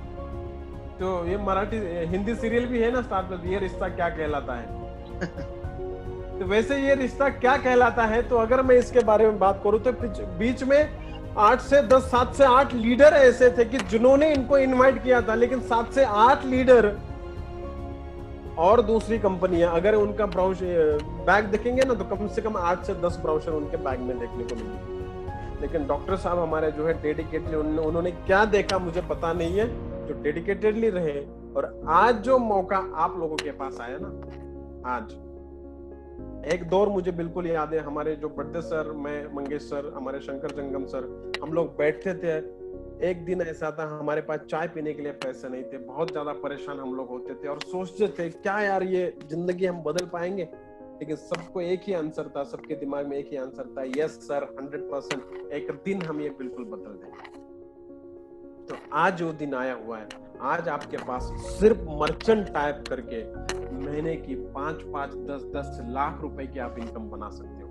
तो ये मराठी हिंदी सीरियल भी है ना स्टार प्लस, ये रिश्ता क्या कहलाता है। तो वैसे ये रिश्ता क्या कहलाता है, तो अगर मैं इसके बारे में बात करूं तो बीच में 7 से 8 लीडर ऐसे थे कि जिन्होंने इनको इनवाइट किया था, लेकिन 7 से 8 लीडर और दूसरी कंपनियां अगर उनका बैग देखेंगे ना, तो कम से कम 8 से 10 ब्राउचर उनके बैग में देखने को मिलेंगे। लेकिन डॉक्टर साहब हमारे जो है डेडिकेटली, उन्होंने क्या देखा मुझे पता नहीं है, जो डेडिकेटेडली रहे। और आज जो मौका आप लोगों के पास आया ना, आज एक दौर मुझे बिल्कुल याद है, हमारे जो बड़दे सर, मैं, मंगेश सर, हमारे शंकर जंगम सर, हम लोग बैठते थे। एक दिन ऐसा था, हमारे पास चाय पीने के लिए पैसे नहीं थे, बहुत ज्यादा परेशान हम लोग होते थे और सोचते थे क्या यार ये जिंदगी हम बदल पाएंगे। लेकिन सबको एक ही आंसर था, सबके दिमाग में एक ही आंसर था, यस सर 100%, एक दिन हम ये बिल्कुल बदल देंगे। तो आज वो दिन आया हुआ है। आज आपके पास सिर्फ मर्चेंट टाइप करके महीने की 5-5, 10-10 लाख रुपए की आप इनकम बना सकते हो।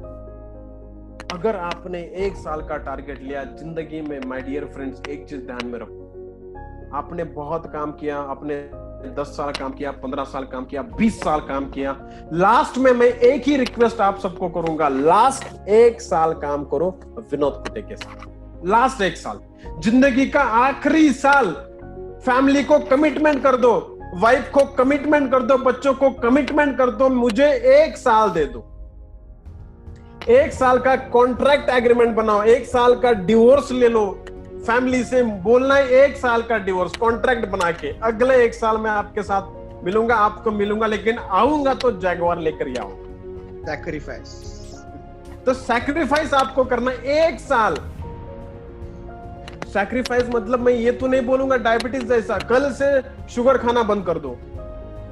अगर आपने 1 साल का टारगेट लिया जिंदगी में, माय डियर फ्रेंड्स, एक चीज ध्यान में रखो, आपने बहुत काम किया, आपने 10 साल काम किया, 15 साल काम किया, 20 साल काम किया, लास्ट में मैं एक ही रिक्वेस्ट आप सबको करूंगा, लास्ट 1 साल काम करो विनोद कुटे के साथ। लास्ट 1 साल, जिंदगी का आखिरी साल, फैमिली को कमिटमेंट कर दो, वाइफ को कमिटमेंट कर दो, बच्चों को कमिटमेंट कर दो, मुझे 1 साल दे दो। 1 साल का कॉन्ट्रैक्ट एग्रीमेंट बनाओ, 1 साल का डिवोर्स ले लो, फैमिली से बोलना है 1 साल का डिवोर्स कॉन्ट्रैक्ट बना के, अगले 1 साल में आपके साथ मिलूंगा, आपको मिलूंगा, लेकिन आऊंगा तो जैगवार लेकर ही आऊंगा। सैक्रिफाइस, तो सैक्रिफाइस आपको करना 1 साल। सैक्रिफाइस मतलब मैं ये तो नहीं बोलूंगा डायबिटीज जैसा कल से शुगर खाना बंद कर दो।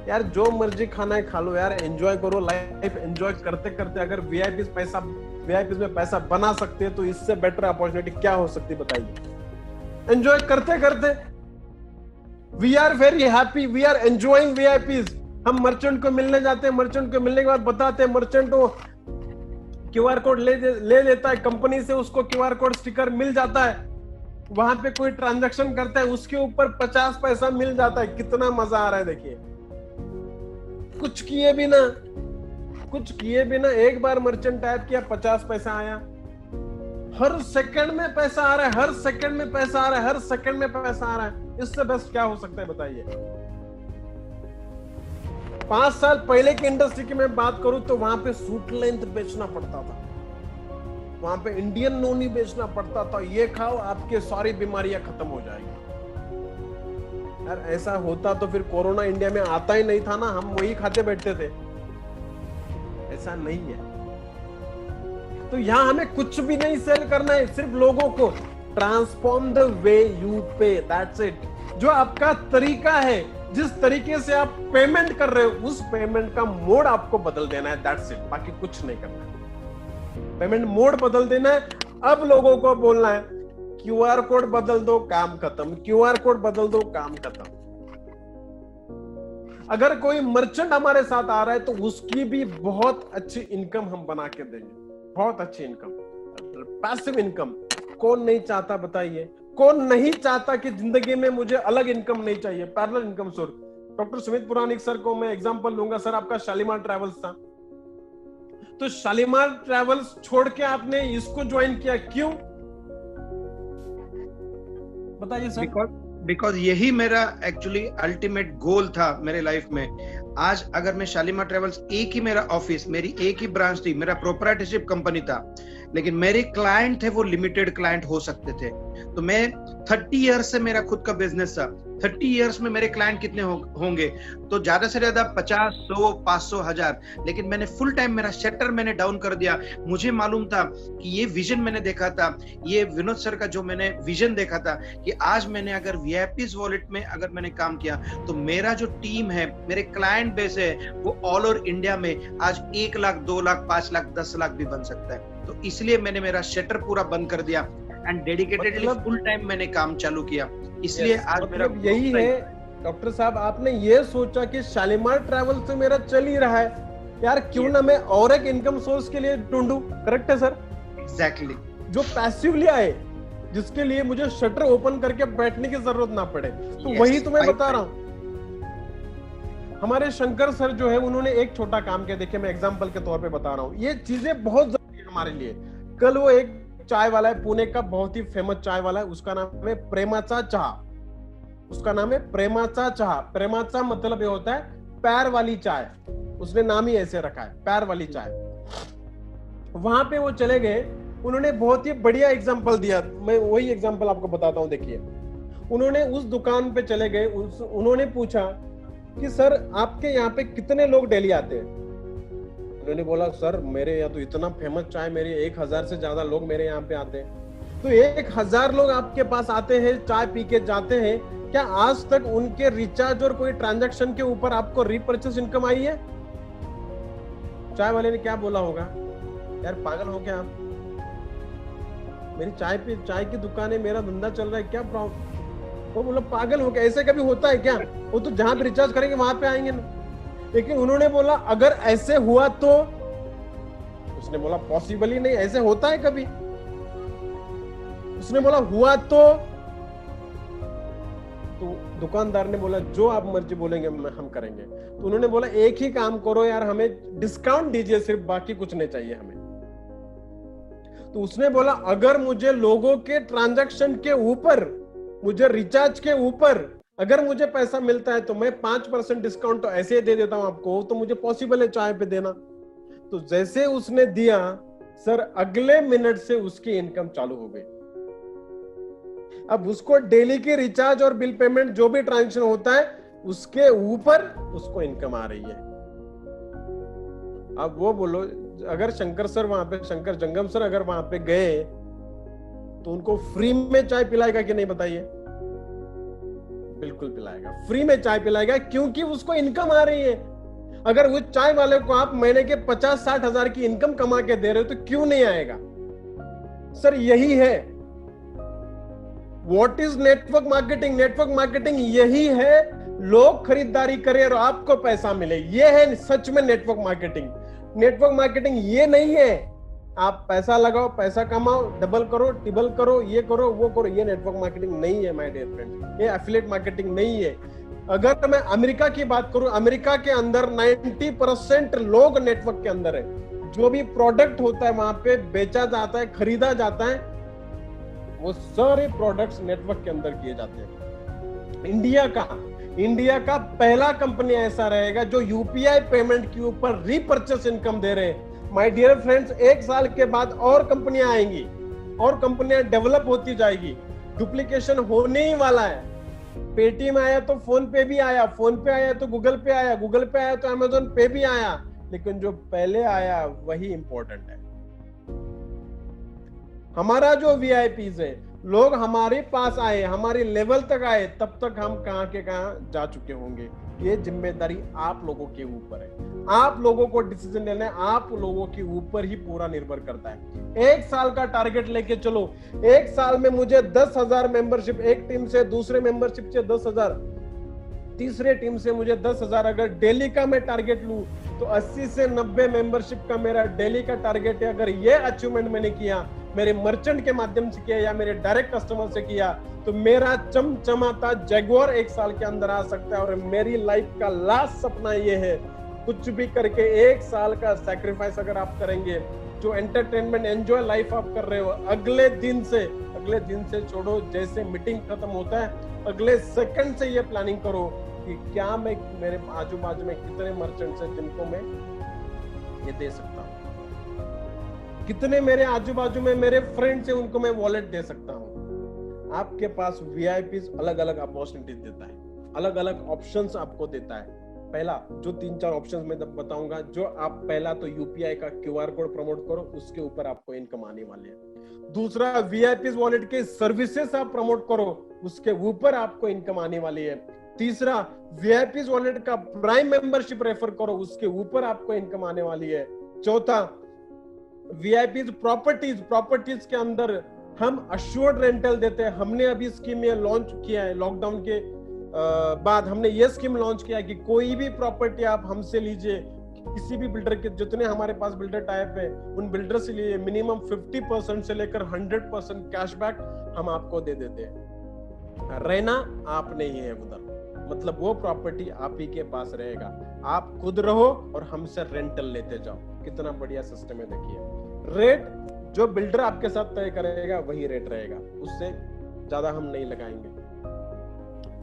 यार जो मर्जी खाना है खा लो यार, एंजॉय करो लाइफ। एंजॉय करते करते अगर वीआईपीज में पैसा बना सकते हैं तो इससे बेटर अपॉर्चुनिटी क्या हो सकती बताइए। एंजॉय करते करते we are very happy, we are enjoying VIPs. हम मर्चेंट को मिलने जाते हैं, मर्चेंट को मिलने के बाद बताते हैं, मर्चेंट वो क्यूआर कोड ले लेता है कंपनी से, उसको क्यूआर कोड स्टिकर मिल जाता है, वहां पे कोई ट्रांजैक्शन करता है उसके ऊपर 50 पैसा मिल जाता है। कितना मजा आ रहा है देखिए, कुछ किए बिना एक बार मर्चेंट टाइप किया, 50 पैसा आया। हर सेकंड में पैसा आ रहा है, हर सेकंड में पैसा आ रहा है, हर सेकंड में पैसा आ रहा है। इससे बेस्ट क्या हो सकता है बताइए। 5 साल पहले की इंडस्ट्री की मैं बात करूं तो वहां पे सूट लेंथ बेचना पड़ता था, वहां पे इंडियन नोनी बेचना पड़ता था। ये खाओ आपके सारी बीमारियां खत्म हो जाएगी। यार ऐसा होता तो फिर कोरोना इंडिया में आता ही नहीं था ना, हम वही खाते बैठते थे। ऐसा नहीं है। तो यहां हमें कुछ भी नहीं सेल करना है, सिर्फ लोगों को ट्रांसफॉर्म द वे यू पे, दैट्स इट। जो आपका तरीका है, जिस तरीके से आप पेमेंट कर रहे हो, उस पेमेंट का मोड आपको बदल देना है, दैट्स इट। बाकी कुछ नहीं करना है, पेमेंट मोड बदल देना है। अब लोगों को बोलना है क्यूआर कोड बदल दो, काम खत्म, क्यूआर कोड बदल दो, काम खत्म। अगर कोई मर्चेंट हमारे साथ आ रहा है तो उसकी भी बहुत अच्छी इनकम हम बना के देंगे, बहुत अच्छी इनकम, पैसिव इनकम। कौन नहीं चाहता बताइए, कौन नहीं चाहता कि जिंदगी में मुझे अलग इनकम नहीं चाहिए, parallel income source. Doctor Sumit Puranik sir को मैं एग्जांपल लूंगा, सर आपका शालीमार ट्रैवल्स था, तो शालीमार ट्रैवल्स छोड़ के आपने इसको ज्वाइन किया, क्यों बताइए सर? बिकॉज यही मेरा एक्चुअली अल्टीमेट गोल था मेरे लाइफ में। आज अगर मैं शालीमार ट्रेवल्स, एक ही मेरा ऑफिस, मेरी एक ही ब्रांच थी, मेरा प्रोप्राइटरशिप कंपनी था, लेकिन मेरे क्लाइंट थे वो लिमिटेड क्लाइंट हो सकते थे। तो मैं 30 इयर्स से मेरा खुद का बिजनेस था, 30 इयर्स में मेरे क्लाइंट कितने होंगे? तो ज्यादा से ज्यादा 50, 100, 500, 1000। लेकिन मैंने फुल टाइम मेरा शटर मैंने डाउन कर दिया। मुझे मालूम था कि ये विजन मैंने देखा था, ये विनोद सर का जो मैंने विजन देखा था कि आज मैंने अगर वीआईपीज वॉलेट में अगर मैंने काम किया तो मेरा जो टीम है, मेरे क्लाइंट बेस है, वो ऑल ओवर इंडिया में आज 1 लाख, 2 लाख, 5 लाख, 10 लाख भी बन सकता है। तो इसलिए मैंने मेरा शटर पूरा बंद कर दिया एंड डेडिकेटेडली फुल टाइम मैंने काम चालू किया। इसलिए आज मेरा यही है डॉक्टर साहब, आपने ये सोचा कि शालीमार ट्रैवल से मेरा चल ही रहा है यार, क्यों ना मैं और एक इनकम सोर्स के लिए ढूंढूं। करेक्ट है सर? एग्जैक्टली। जो पैसिवली आए, जिसके लिए मुझे शटर ओपन करके बैठने की जरूरत ना पड़े। तो वही तो मैं बता रहा हूं। हमारे शंकर सर जो है, उन्होंने एक छोटा काम किया, देखिए मैं एग्जांपल के तौर पे बता रहा हूं, ये चीजें बहुत जरूरी है हमारे लिए। कल वो एक चाय वाला है, पुणे का बहुत ही फेमस चाय वाला है, उसका नाम है प्रेमाचा चाह। उसका नाम है प्रेमाचा चाह। प्रेमाचा मतलब ये होता है पैर वाली चाय, उसने नाम ही ऐसे रखा है, पैर वाली चाय। वहां पे वो चले गए, उन्होंने बहुत ही बढ़िया एग्जांपल दिया, मैं वही एग्जांपल आपको बताता हूं। देखिए, उन्होंने उस दुकान पे चले गए, उन्होंने पूछा कि सर आपके यहाँ पे कितने लोग डेली आते हैं? उन्होंने बोला सर मेरे यहाँ तो इतना फेमस चाय, मेरे 1000 से ज्यादा लोग मेरे यहाँ पे आते हैं। तो 1000 लोग आपके पास आते हैं, चाय पी के जाते हैं, क्या आज तक उनके रिचार्ज और कोई ट्रांजैक्शन के ऊपर आपको रीपर्चेस इनकम आई है? चाय वाले ने क्या बोला होगा, यार पागल हो क्या आप, मेरी चाय की दुकान है, मेरा धंधा चल रहा है, क्या प्रॉब्लम? वो बोला पागल हो क्या, ऐसे कभी होता है क्या? वो तो जहां पे रिचार्ज करेंगे वहां पे आएंगे ना। लेकिन उन्होंने बोला अगर ऐसे हुआ तो, उसने बोला पॉसिबल ही नहीं, ऐसे होता है कभी? उसने बोला हुआ तो दुकानदार ने बोला जो आप मर्जी बोलेंगे हम करेंगे। तो उन्होंने बोला एक ही काम करो यार, हमें डिस्काउंट दीजिए सिर्फ, बाकी कुछ नहीं चाहिए हमें। तो उसने बोला अगर मुझे लोगों के ट्रांजैक्शन के ऊपर, मुझे रिचार्ज के ऊपर अगर मुझे पैसा मिलता है तो मैं 5% डिस्काउंट तो ऐसे ही दे देता हूं आपको, तो मुझे पॉसिबल है चाय पे देना। तो जैसे उसने दिया सर, अगले मिनट से उसकी इनकम चालू हो गई। अब उसको डेली के रिचार्ज और बिल पेमेंट जो भी ट्रांजैक्शन होता है उसके ऊपर उसको इनकम आ रही है। अब वो बोलो, अगर शंकर सर वहां पे, शंकर जंगम सर अगर वहां पे गए तो उनको फ्री में चाय पिलाएगा कि नहीं बताइए? बिल्कुल पिलाएगा, फ्री में चाय पिलाएगा, क्योंकि उसको इनकम आ रही है। अगर उस चाय वाले को आप महीने के 50-60 हजार की इनकम कमा के दे रहे हो तो क्यों नहीं आएगा? सर यही है what is network marketing. Network marketing यही है, लोग खरीदारी करें और आपको पैसा मिले, ये है सच में नेटवर्क मार्केटिंग। नेटवर्क मार्केटिंग ये नहीं है आप पैसा लगाओ, पैसा कमाओ, डबल करो, ट्रिपल करो, ये करो, वो करो, ये नेटवर्क मार्केटिंग नहीं है माय डियर फ्रेंड्स, ये एफिलिएट मार्केटिंग नहीं है। अगर मैं अमेरिका की बात करूं, अमेरिका के अंदर 90% लोग नेटवर्क के अंदर है। जो भी प्रोडक्ट होता है वहां पे बेचा जाता है, खरीदा जाता है, वो सारे प्रोडक्ट्स नेटवर्क के अंदर किए जाते हैं। इंडिया का पहला कंपनी ऐसा रहेगा जो यूपीआई पेमेंट के ऊपर रीपर्चेस इनकम दे रहे हैं। माय डियर फ्रेंड्स, 1 साल के बाद और कंपनियां आएंगी और कंपनियां डेवलप होती जाएगी, डुप्लीकेशन होने ही वाला है। पेटीएम आया तो फोन पे भी आया, फोन पे आया तो गूगल पे आया, गूगल पे आया तो अमेज़न पे भी आया, लेकिन जो पहले आया वही इंपॉर्टेंट है। हमारा जो वीआईपीज है, लोग हमारे पास आए, हमारे लेवल तक आए, तब तक हम कहां के कहां जा चुके होंगे। ये जिम्मेदारी आप लोगों के ऊपर है, आप लोगों को डिसीजन लेना है, आप लोगों के ऊपर ही पूरा निर्भर करता है। 1 साल का टारगेट लेके चलो, 1 साल में मुझे 10,000 मेंबरशिप, एक टीम से दूसरे मेंबरशिप से 10,000, तीसरे टीम से मुझे 10,000 अगर डेली का मैं टारगेट लूं तो 80 से 90 मेंबरशिप का मेरा डेली का टारगेट है। अगर ये अचीवमेंट मैंने किया, मेरे मर्चेंट के माध्यम से किया या मेरे डायरेक्ट कस्टमर से किया, तो मेरा चमचमाता जगुआर 1 साल के अंदर आ सकता है। और मेरी लाइफ का लास्ट सपना ये है, कुछ भी करके 1 साल का सैक्रिफाइस अगर आप करेंगे, जो एंटरटेनमेंट एंजॉय लाइफ आप कर रहे हो, अगले दिन से छोड़ो, जैसे मीटिंग खत्म होता है अगले सेकंड से ये प्लानिंग करो कि क्या मैं मेरे आजू बाजू में कितने मर्चेंट्स हैं जिनको मैं ये दे सकता हूँ, कितने मेरे आजू बाजू में मेरे फ्रेंड्स हैं उनको मैं वॉलेट दे सकता हूँ। आपके पास वीआईपी अलग अलग अपॉर्चुनिटीज देता है, अलग अलग ऑप्शंस आपको देता है। पहला जो 3-4 ऑप्शंस मैं बताऊंगा, जो आप पहला तो यूपीआई का क्यूआर कोड प्रमोट करो, उसके ऊपर आपको इनकम आने वाली है। दूसरा वीआईपी वॉलेट के सर्विसेज आप प्रमोट करो, उसके ऊपर आपको इनकम आने वाली है। तीसरा वीआईपी वॉलेट का प्राइम मेंबरशिप रेफर करो, उसके ऊपर आपको इनकम आने वाली है। चौथा वीआईपी प्रॉपर्टीज के अंदर हम अश्योर्ड रेंटल देते हैं। हमने अभी स्कीम ये लॉन्च किया है, लॉकडाउन के बाद हमने ये स्कीम लॉन्च किया कि कोई भी प्रॉपर्टी आप हमसे लीजिए, किसी भी बिल्डर के, जितने हमारे पास बिल्डर टाइप है उन बिल्डर से लिए मिनिमम 50% से लेकर 100% कैशबैक हम आपको दे देते हैं। रहना आपने ही है उधर, मतलब वो प्रॉपर्टी आप ही के पास रहेगा, आप खुद रहो और हमसे रेंटल लेते जाओ। कितना बढ़िया सिस्टम है। देखिए, रेट जो बिल्डर आपके साथ तय करेगा वही रेट रहेगा, उससे ज्यादा हम नहीं लगाएंगे।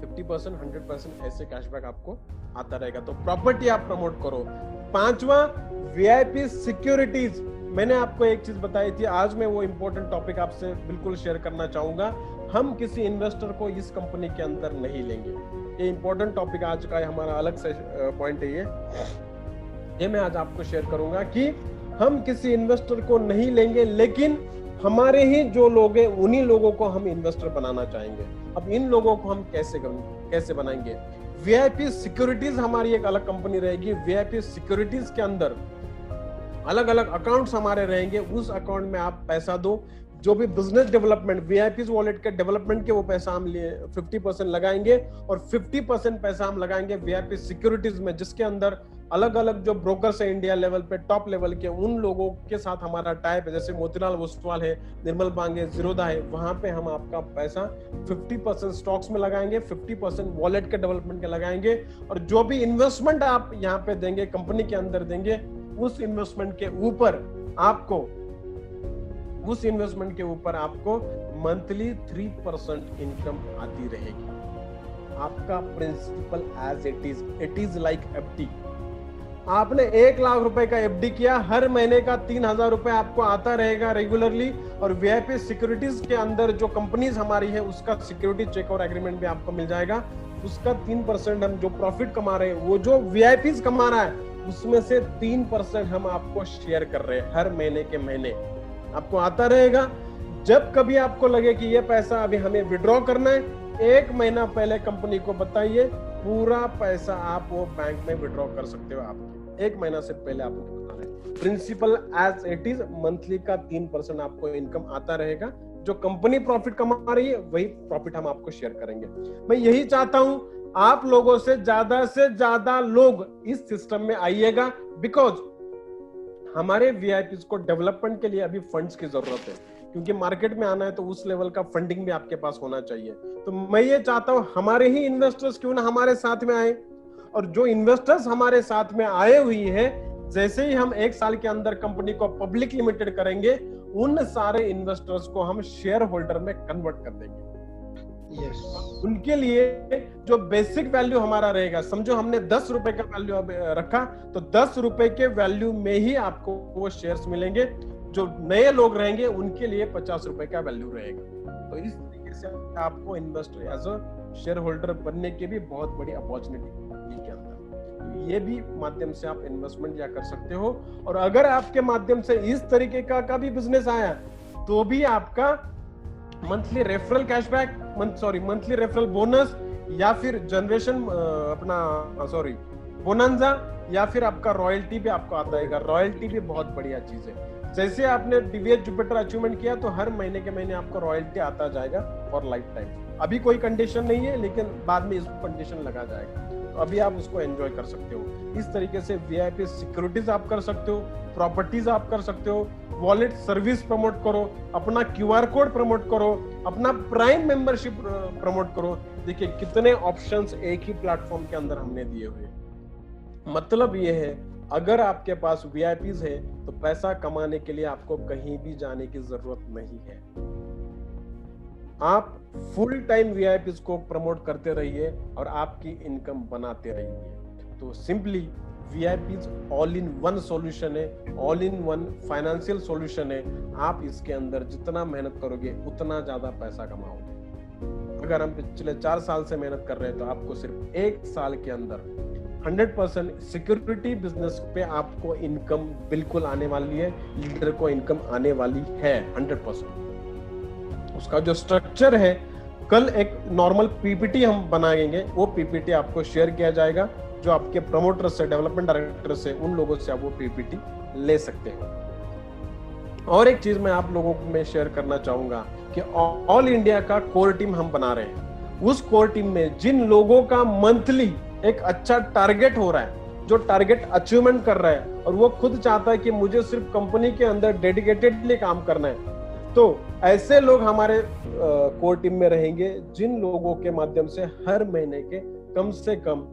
50%, 100% ऐसे कैशबैक आपको आता रहेगा। तो प्रॉपर्टी आप प्रमोट करो। पांचवा वीआईपी सिक्योरिटीज। मैंने आपको एक चीज बताई थी, आज मैं वो इंपॉर्टेंट टॉपिक आपसे बिल्कुल शेयर करना चाहूंगा। हम किसी इन्वेस्टर को इस कंपनी के अंदर नहीं लेंगे। ये इंपॉर्टेंट टॉपिक आज का हमारा अलग से पॉइंट है। ये मैं आज आपको शेयर करूंगा कि हम किसी इन्वेस्टर को नहीं लेंगे, लेकिन हमारे ही जो लोग हैं उन्हीं लोगों को हम इन्वेस्टर बनाना चाहेंगे। अब इन लोगों को हम कैसे बनाएंगे? वीआईपी सिक्योरिटीज हमारी एक अलग कंपनी रहेगी। वीआईपी सिक्योरिटीज के अंदर अलग अलग अकाउंट्स हमारे रहेंगे। उस अकाउंट में आप पैसा दो, जो भी बिजनेस डेवलपमेंट, वीआईपी वॉलेट के डेवलपमेंट के वो पैसा हम 50% लगाएंगे और 50% पैसा हम लगाएंगे वीआईपी सिक्योरिटीज में, जिसके अंदर अलग अलग जो ब्रोकर्स है इंडिया लेवल पे, टॉप लेवल के, उन लोगों के साथ हमारा टाइप है। जैसे मोतीलाल ओसवाल है, निर्मल बांग है, जीरोधा है, वहां पे हम आपका पैसा 50% स्टॉक्स में लगाएंगे, 50% वॉलेट के डेवलपमेंट के लगाएंगे। और जो भी इन्वेस्टमेंट आप यहाँ पे देंगे, कंपनी के अंदर देंगे, उस इन्वेस्टमेंट के ऊपर आपको मंथली 3% इनकम आती रहेगी। आपका principal as it is like FD. आपने 1 लाख रुपए का एफडी किया, हर महीने का 3,000 रुपए आपको आता रहेगा रेगुलरली। और वीआईपी सिक्योरिटीज के अंदर जो कंपनीज हमारी है उसका सिक्योरिटी चेक और एग्रीमेंट भी आपको मिल जाएगा। उसका 3% हम जो प्रॉफिट कमा रहे हैं, वो जो वीआईपी कमा रहा है उसमें से 3% हम आपको शेयर कर रहे हैं। हर महीने के महीने आपको आता रहेगा। जब कभी आपको लगे कि ये पैसा अभी हमें विड्रॉ करना है, 1 महीना पहले कंपनी को बताइए, पूरा पैसा आप वो बैंक में विड्रॉ कर सकते हो। आप 1 महीना से पहले आपको बताना है। Principal as it is, monthly का 3% आपको इनकम आता रहेगा। जो कंपनी प्रॉफिट कमा रही है वही प्रॉफिट हम आपको शेयर करेंगे। मैं यही चाहता हूं, आप लोगों से ज्यादा लोग इस सिस्टम में आइएगा, बिकॉज हमारे वीआईपीज को डेवलपमेंट के लिए अभी फंड्स की जरूरत है, क्योंकि मार्केट में आना है तो उस लेवल का फंडिंग भी आपके पास होना चाहिए। तो मैं ये चाहता हूं, हमारे ही इन्वेस्टर्स क्यों ना हमारे साथ में आए, और जो इन्वेस्टर्स हमारे साथ में आए हुई है, जैसे ही हम 1 साल के अंदर कंपनी को पब्लिक लिमिटेड करेंगे, उन सारे इन्वेस्टर्स को हम शेयर होल्डर में कन्वर्ट कर देंगे। Yes. उनके लिए जो बेसिक वैल्यू हमारा रहेगा, समझो हमने 10 रुपए का वैल्यू रखा, तो 10 रुपए के वैल्यू में ही आपको वो शेयर्स मिलेंगे। जो नए लोग रहेंगे उनके लिए 50 रुपए का वैल्यू रहेगा। तो इस तरीके से आपको investor as a shareholder बनने की भी बहुत बड़ी अपॉर्चुनिटी के अंदर, ये भी माध्यम से आप इन्वेस्टमेंट या कर सकते हो। और अगर आपके माध्यम से इस तरीके का भी बिजनेस आया, तो भी आपका monthly referral cashback, monthly referral bonus, या फिर जनरेशन बोनंजा, या फिर आपका रॉयल्टी भी आपको आता है। रॉयल्टी भी बहुत बढ़िया चीज है। जैसे आपने डीवीएच जुपिटर अचीवमेंट किया, तो हर महीने के महीने आपको रॉयल्टी आता जाएगा फॉर लाइफ टाइम। अभी कोई कंडीशन नहीं है, लेकिन बाद में इसको कंडीशन लगा जाएगा, तो अभी आप उसको एंजॉय कर सकते हो। इस तरीके से वीआईपी सिक्योरिटीज आप कर सकते हो, प्रॉपर्टीज आप कर सकते हो, वॉलेट सर्विस प्रमोट करो, अपना क्यूआर कोड प्रमोट करो, अपना प्राइम मेंबरशिप प्रमोट करो। देखिए कितने ऑप्शंस एक ही प्लेटफॉर्म के अंदर हमने दिए हुए। मतलब ये है, अगर आपके पास वीआईपीज है तो पैसा कमाने के लिए आपको कहीं भी जाने की जरूरत नहीं है। आप फुल टाइम वीआईपीज को प्रमोट करते रहिए और आपकी इनकम बनाते रहिए। तो simply VIPs all in one solution है, all in one financial solution है। आप इसके अंदर जितना मेहनत करोगे उतना ज्यादा पैसा कमाओगे। अगर हम पिछले 4 साल से मेहनत कर रहे हैं तो आपको सिर्फ 1 साल के अंदर 100% सिक्योरिटी बिजनेस पे आपको इनकम बिल्कुल आने वाली है, लीडर को इनकम आने वाली है 100%। उसका जो स्ट्रक्चर है, कल एक नॉर्मल पीपीटी हम बनाएंगे, वो पीपीटी आपको शेयर किया जाएगा। जो आपके प्रमोटर से, डेवलपमेंट डायरेक्टर से, उन लोगों से आप वो पीपीटी ले सकते हैं। और एक चीज मैं आप लोगों को मैं शेयर करना चाहूंगा कि ऑल इंडिया का कोर टीम हम बना रहे हैं। उस कोर टीम में जिन लोगों का मंथली एक अच्छा टारगेट हो रहा है, जो टारगेट अचीवमेंट कर रहा है और वो खुद चाहता है कि मुझे सिर्फ कंपनी के अंदर डेडिकेटेडली काम करना है, तो ऐसे लोग हमारे कोर टीम में रहेंगे, जिन लोगों के माध्यम से हर महीने के कम से कम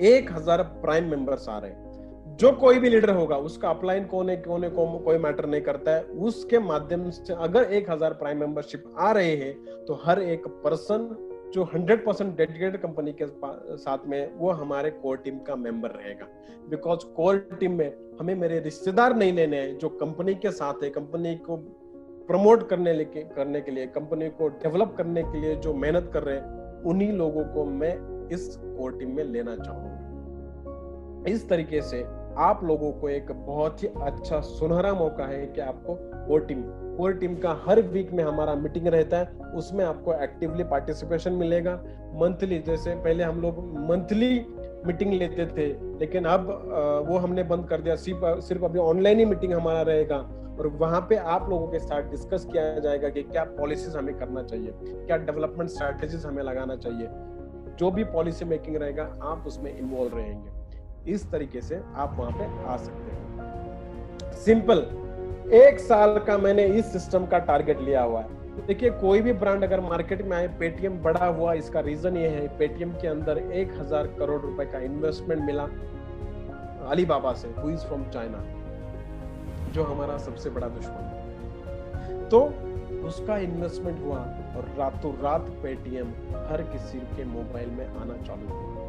1000 प्राइम मेंबर्स आ रहे हैं। जो कोई भी लीडर होगा, उसका अपलाइन कौन है कोई मैटर नहीं करता है, उसके माध्यम से अगर 1000 प्राइम मेंबरशिप आ रहे हैं तो हर एक पर्सन जो 100% डेडिकेटेड कंपनी के साथ में, वो हमारे कोर टीम का मेंबर रहेगा। बिकॉज कोर टीम में हमें मेरे रिश्तेदार नहीं लेने हैं, जो कंपनी के साथ है, कंपनी को प्रमोट करने के लिए, कंपनी को डेवलप करने के लिए जो मेहनत कर रहे हैं, उन्हीं लोगों को मैं इस कोर टीम में लेना चाहूंगा। इस तरीके से आप लोगों को एक बहुत ही अच्छा सुनहरा मौका है कि आपको कोर टीम का हर वीक में हमारा मीटिंग रहता है, उसमें आपको एक्टिवली पार्टिसिपेशन मिलेगा। मंथली, जैसे पहले हम लोग मंथली मीटिंग लेते थे, लेकिन अब वो हमने बंद कर दिया। सिर्फ अभी ऑनलाइन ही मीटिंग हमारा रहेगा और वहां पे आप लोगों के साथ डिस्कस किया जाएगा कि क्या पॉलिसीज हमें करना चाहिए, क्या डेवलपमेंट स्ट्रैटेजीज हमें लगाना चाहिए। जो भी पॉलिसी मेकिंग रहेगा, आप उसमें इन्वॉल्व रहेंगे। इस तरीके से आप वहां पे आ सकते हैं। सिंपल 1 साल का मैंने इस सिस्टम का टारगेट लिया हुआ है। देखिए कोई भी ब्रांड अगर मार्केट में आए, पेटीएम बड़ा हुआ, इसका रीजन ये है, पेटीएम के अंदर 1000 करोड़ रुपए का इन्वेस्टमेंट मिला अलीबाबा से, हु इज फ्रॉम चाइना, जो हमारा सबसे बड़ा दुश्मन है। तो उसका इन्वेस्टमेंट हुआ और रातों रात पेटीएम हर किसी के मोबाइल में आना चालू हुआ।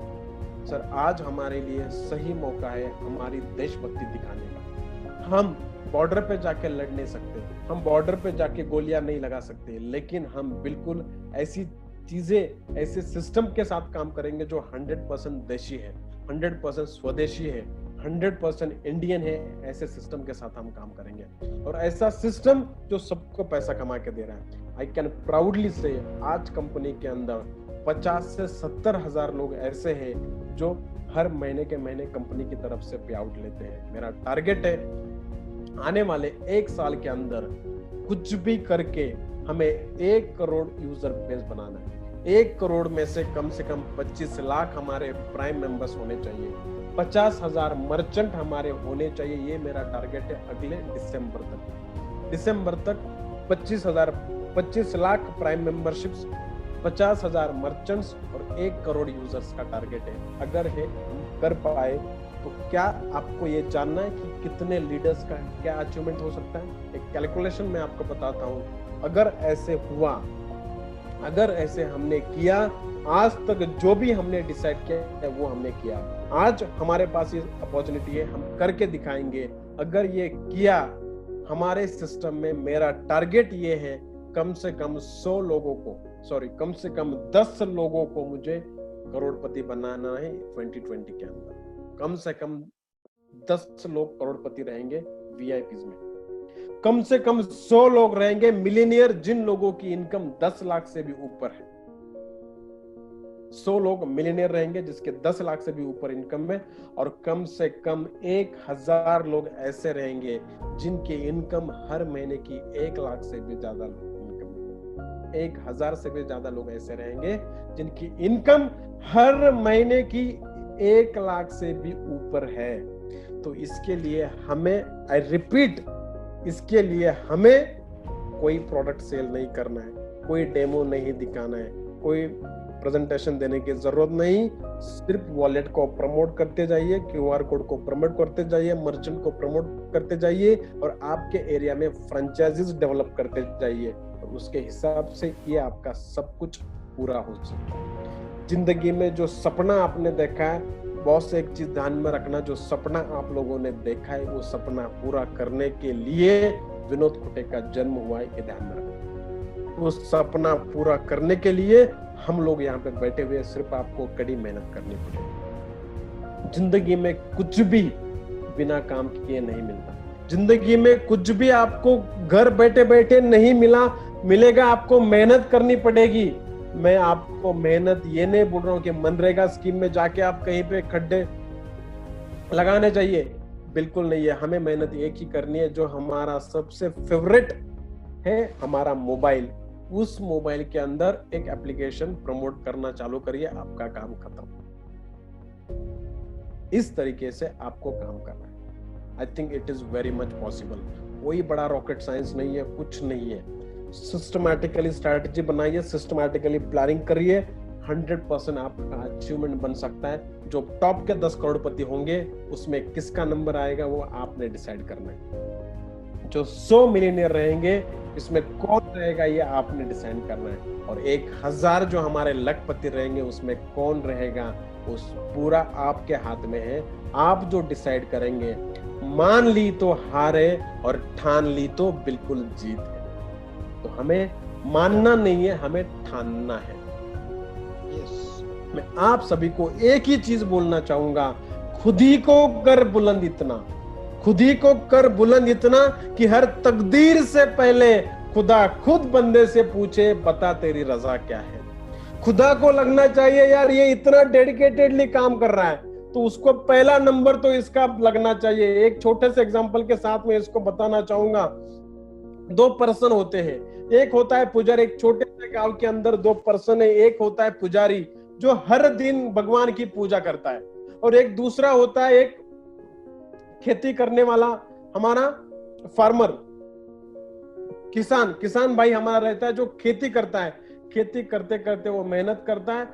सर, आज हमारे लिए सही मौका है हमारी देशभक्ति दिखाने का। हम बॉर्डर पे जाके लड़ नहीं सकते, हम बॉर्डर पे जाके गोलियां नहीं लगा सकते, लेकिन हम बिल्कुल ऐसी चीजें, ऐसे सिस्टम के साथ काम करेंगे जो 100% देशी है, 100% स्वदेशी है, 100% इंडियन है। ऐसे सिस्टम के साथ हम काम करेंगे और ऐसा सिस्टम जो सबको पैसा कमा के दे रहा है। आई कैन प्राउडली से आज कंपनी के अंदर 50 से 70 हजार लोग ऐसे हैं जो हर महीने के महीने कंपनी की तरफ से पे आउट लेते हैं। मेरा टारगेट है आने वाले 1 साल के अंदर कुछ भी करके हमें 1 करोड़ यूजर बेस बनाना है। 1 करोड़ में से कम 25 लाख हमारे प्राइम मेंबर्स होने चाहिए, 50,000 मर्चेंट हमारे होने चाहिए। ये मेरा टारगेट है अगले दिसंबर तक 25 लाख प्राइम मेंबरशिप्स, 50,000 मर्चेंट्स और 1 करोड़ यूजर्स का टारगेट है। अगर हम कर पाए तो क्या आपको ये जानना है कि कितने लीडर्स का क्या अचीवमेंट हो सकता है? एक कैलकुलेशन मैं आपको बताता हूँ। अगर ऐसे हुआ, अगर ऐसे हमने किया, आज तक जो भी हमने डिसाइड किया है वो हमने किया। आज हमारे पास ये अपॉर्चुनिटी है, हम करके दिखाएंगे। अगर ये किया हमारे सिस्टम में, मेरा टारगेट ये है कम से कम 100 लोगों को, कम से कम 10 लोगों को मुझे करोड़पति बनाना है 2020 के अंदर। कम से कम 10 लोग करोड़पति रहेंगे वीआईपीज में, कम से कम 100 लोग रहेंगे मिलियनियर, जिन लोगों की इनकम 10 लाख से भी ऊपर है। 100 लोग मिलियनियर रहेंगे जिसके 10 लाख से भी ऊपर इनकम है, और कम से कम 1000 लोग ऐसे रहेंगे जिनकी इनकम हर महीने की 1 लाख से भी ज्यादा इनकम है। 1000 से भी ज्यादा लोग ऐसे रहेंगे जिनकी इनकम हर महीने की 1 लाख से भी ऊपर है। तो इसके लिए हमें, आई रिपीट, इसके लिए हमें कोई प्रोडक्ट सेल नहीं करना है, कोई डेमो नहीं दिखाना है, कोई प्रेजेंटेशन देने की जरूरत नहीं। सिर्फ वॉलेट को प्रमोट करते जाइए, क्यूआर कोड को प्रमोट करते जाइए, मर्चेंट को प्रमोट करते जाइए और आपके एरिया में फ्रेंचाइजीज डेवलप करते जाइए और उसके हिसाब से ये आपका सब कुछ पूरा हो सकता। जिंदगी में जो सपना आपने देखा है, बॉस एक चीज ध्यान में रखना, जो सपना आप लोगों ने देखा है वो सपना पूरा करने के लिए विनोद खुटे का जन्म हुआ है, ये ध्यान में रखना। वो सपना पूरा करने के लिए हम लोग यहाँ पे बैठे हुए, सिर्फ आपको कड़ी मेहनत करनी पड़ेगी। जिंदगी में कुछ भी बिना काम किए नहीं मिलता। जिंदगी में कुछ भी आपको घर बैठे बैठे नहीं मिलेगा, आपको मेहनत करनी पड़ेगी। मैं आपको मेहनत ये नहीं बोल रहा हूँ कि मनरेगा स्कीम में जाके आप कहीं पे खड्डे लगाने चाहिए, बिल्कुल नहीं है। हमें मेहनत एक ही करनी है, जो हमारा सबसे फेवरेट है, हमारा मोबाइल। उस मोबाइल के अंदर एक एप्लीकेशन प्रमोट करना चालू करिए, आपका काम खत्म। इस तरीके से आपको काम करना है। I think it is very much possible. कोई बड़ा रॉकेट साइंस नहीं है, कुछ नहीं है। सिस्टमैटिकली स्ट्रैटेजी बनाइए, सिस्टमैटिकली प्लानिंग करिए, 100% आपका अचीवमेंट बन सकता है। जो टॉप के 10 करोड़पति होंगे उसमें किसका नंबर आएगा वो आपने डिसाइड करना है। जो 100 मिलियनियर रहेंगे इसमें कौन रहेगा ये आपने डिसाइड करना है। और 1000 जो हमारे लखपति रहेंगे उसमें कौन रहेगा उस पूरा आपके हाथ में है। आप जो डिसाइड करेंगे, मान ली तो हारे और ठान ली तो बिल्कुल जीत है। तो हमें मानना नहीं है, हमें ठानना है। मैं आप सभी को एक ही चीज बोलना चाहूंगा, खुद ही को कर बुलंद इतना, खुद ही को कर बुलंद इतना कि हर तकदीर से पहले खुदा खुद बंदे से पूछे, बता तेरी रजा क्या है। खुदा को लगना चाहिए यार ये इतना डेडिकेटेडली काम कर रहा है, तो उसको पहला नंबर तो इसका लगना चाहिए। एक छोटे से एग्जांपल के साथ में इसको बताना चाहूंगा। 2 पर्सन होते हैं, एक होता है पुजारी। एक छोटे से गांव के अंदर 2 पर्सन है। एक होता है पुजारी जो हर दिन भगवान की पूजा करता है, और एक दूसरा होता है एक खेती करने वाला, हमारा फार्मर, किसान भाई हमारा रहता है जो खेती करता है। खेती करते करते वो मेहनत करता है।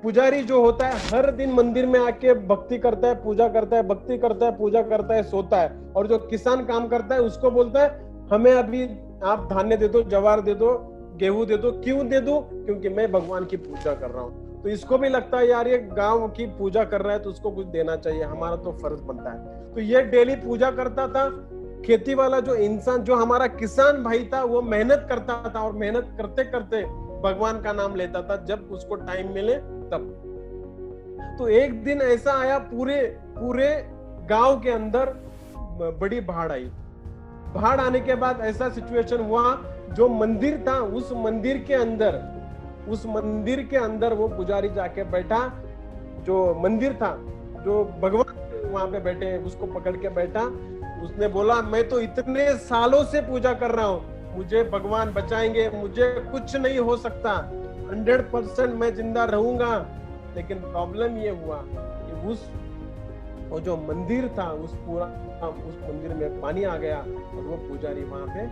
पुजारी जो होता है हर दिन मंदिर में आके भक्ति करता है, पूजा करता है, भक्ति करता है, पूजा करता है, सोता है। और जो किसान काम करता है उसको बोलता है हमें अभी आप धान्य दे दो, ज्वार दे दो, गेहूं दे दो। क्यों दे दो? क्योंकि मैं भगवान की पूजा कर रहा हूँ। तो इसको भी लगता है यार ये गांव की पूजा कर रहा है तो उसको कुछ देना चाहिए, हमारा तो फर्ज बनता है। तो ये डेली पूजा करता था। खेती वाला जो इंसान, जो हमारा किसान भाई था, वो मेहनत करता था और मेहनत करते करते भगवान का नाम लेता था जब उसको टाइम मिले तब। तो एक दिन ऐसा आया, पूरे गांव के अंदर बड़ी बाढ़ आई। बाढ़ आने के बाद ऐसा सिचुएशन हुआ, जो मंदिर था उस मंदिर के अंदर वो पुजारी जाके बैठा। जो मंदिर था, जो भगवान वहां पे बैठे, उसको पकड़ के बैठा। उसने बोला मैं तो इतने सालों से पूजा कर रहा हूँ, मुझे भगवान बचाएंगे, मुझे कुछ नहीं हो सकता, 100% मैं जिंदा रहूंगा। लेकिन प्रॉब्लम ये हुआ कि वो जो मंदिर था उस मंदिर में पानी आ गया और वो पुजारी वहां पे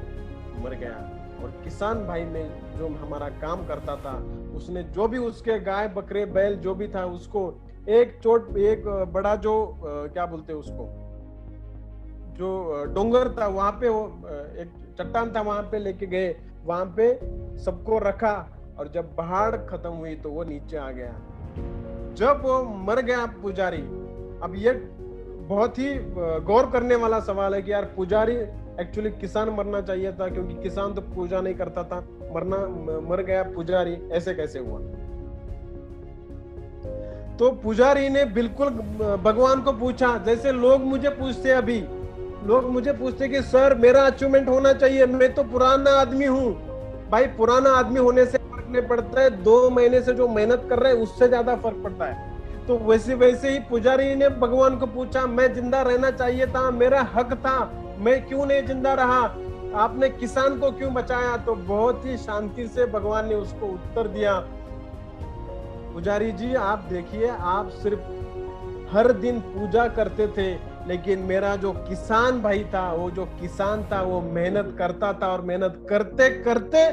मर गया। और किसान भाई में जो हमारा काम करता था, उसने जो भी उसके गाय बकरे बैल जो भी था उसको एक बड़ा जो क्या बोलते हैं उसको, जो डोंगर था वहां पे, वो एक चट्टान था वहां पे लेके गए, वहां पे सबको रखा। और जब बाढ़ खत्म हुई तो वो नीचे आ गया। जब वो मर गया पुजारी, अब ये बहुत ही गौर करने वाला सवाल है कि यार पुजारी एक्चुअली किसान मरना चाहिए था, क्योंकि किसान तो पूजा नहीं करता था, मर गया पुजारी, ऐसे कैसे हुआ? तो पुजारी ने बिल्कुल भगवान को पूछा, जैसे लोग मुझे पूछते कि सर मेरा अचीवमेंट होना चाहिए, मैं तो पुराना आदमी हूँ। भाई पुराना आदमी होने से फर्क नहीं पड़ता है, 2 महीने से जो मेहनत कर रहे हैं उससे ज्यादा फर्क पड़ता है। तो वैसे ही पुजारी ने भगवान को पूछा, मैं जिंदा रहना चाहिए था, मेरा हक था, मैं क्यों नहीं जिंदा रहा? आपने किसान को क्यों बचाया? तो बहुत ही शांति से भगवान ने उसको उत्तर दिया, पुजारी जी आप देखिए, आप सिर्फ हर दिन पूजा करते थे, लेकिन मेरा जो किसान भाई था, वो जो किसान था वो मेहनत करता था और मेहनत करते करते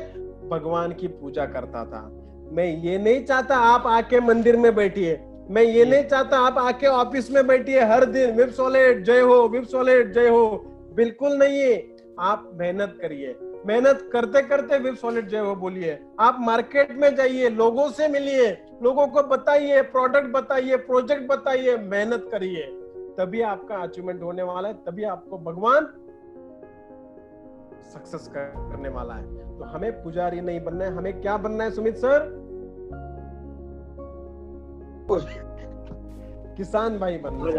भगवान की पूजा करता था। मैं ये नहीं चाहता आप आके मंदिर में बैठिए, मैं ये नहीं चाहता आप आके ऑफिस में बैठिए हर दिन विप्स वॉलेट जय हो, विप्स वॉलेट जय हो, बिल्कुल नहीं है। आप मेहनत करिए, मेहनत करते करते विप्स वॉलेट जय हो बोलिए। आप मार्केट में जाइए, लोगों से मिलिए, लोगों को बताइए, प्रोडक्ट बताइए, प्रोजेक्ट बताइए, मेहनत करिए, तभी आपका अचीवमेंट होने वाला है, तभी आपको भगवान सक्सेस करने वाला है। तो हमें पुजारी नहीं बनना है, हमें क्या बनना है सुमित सर? किसान भाई बनना है।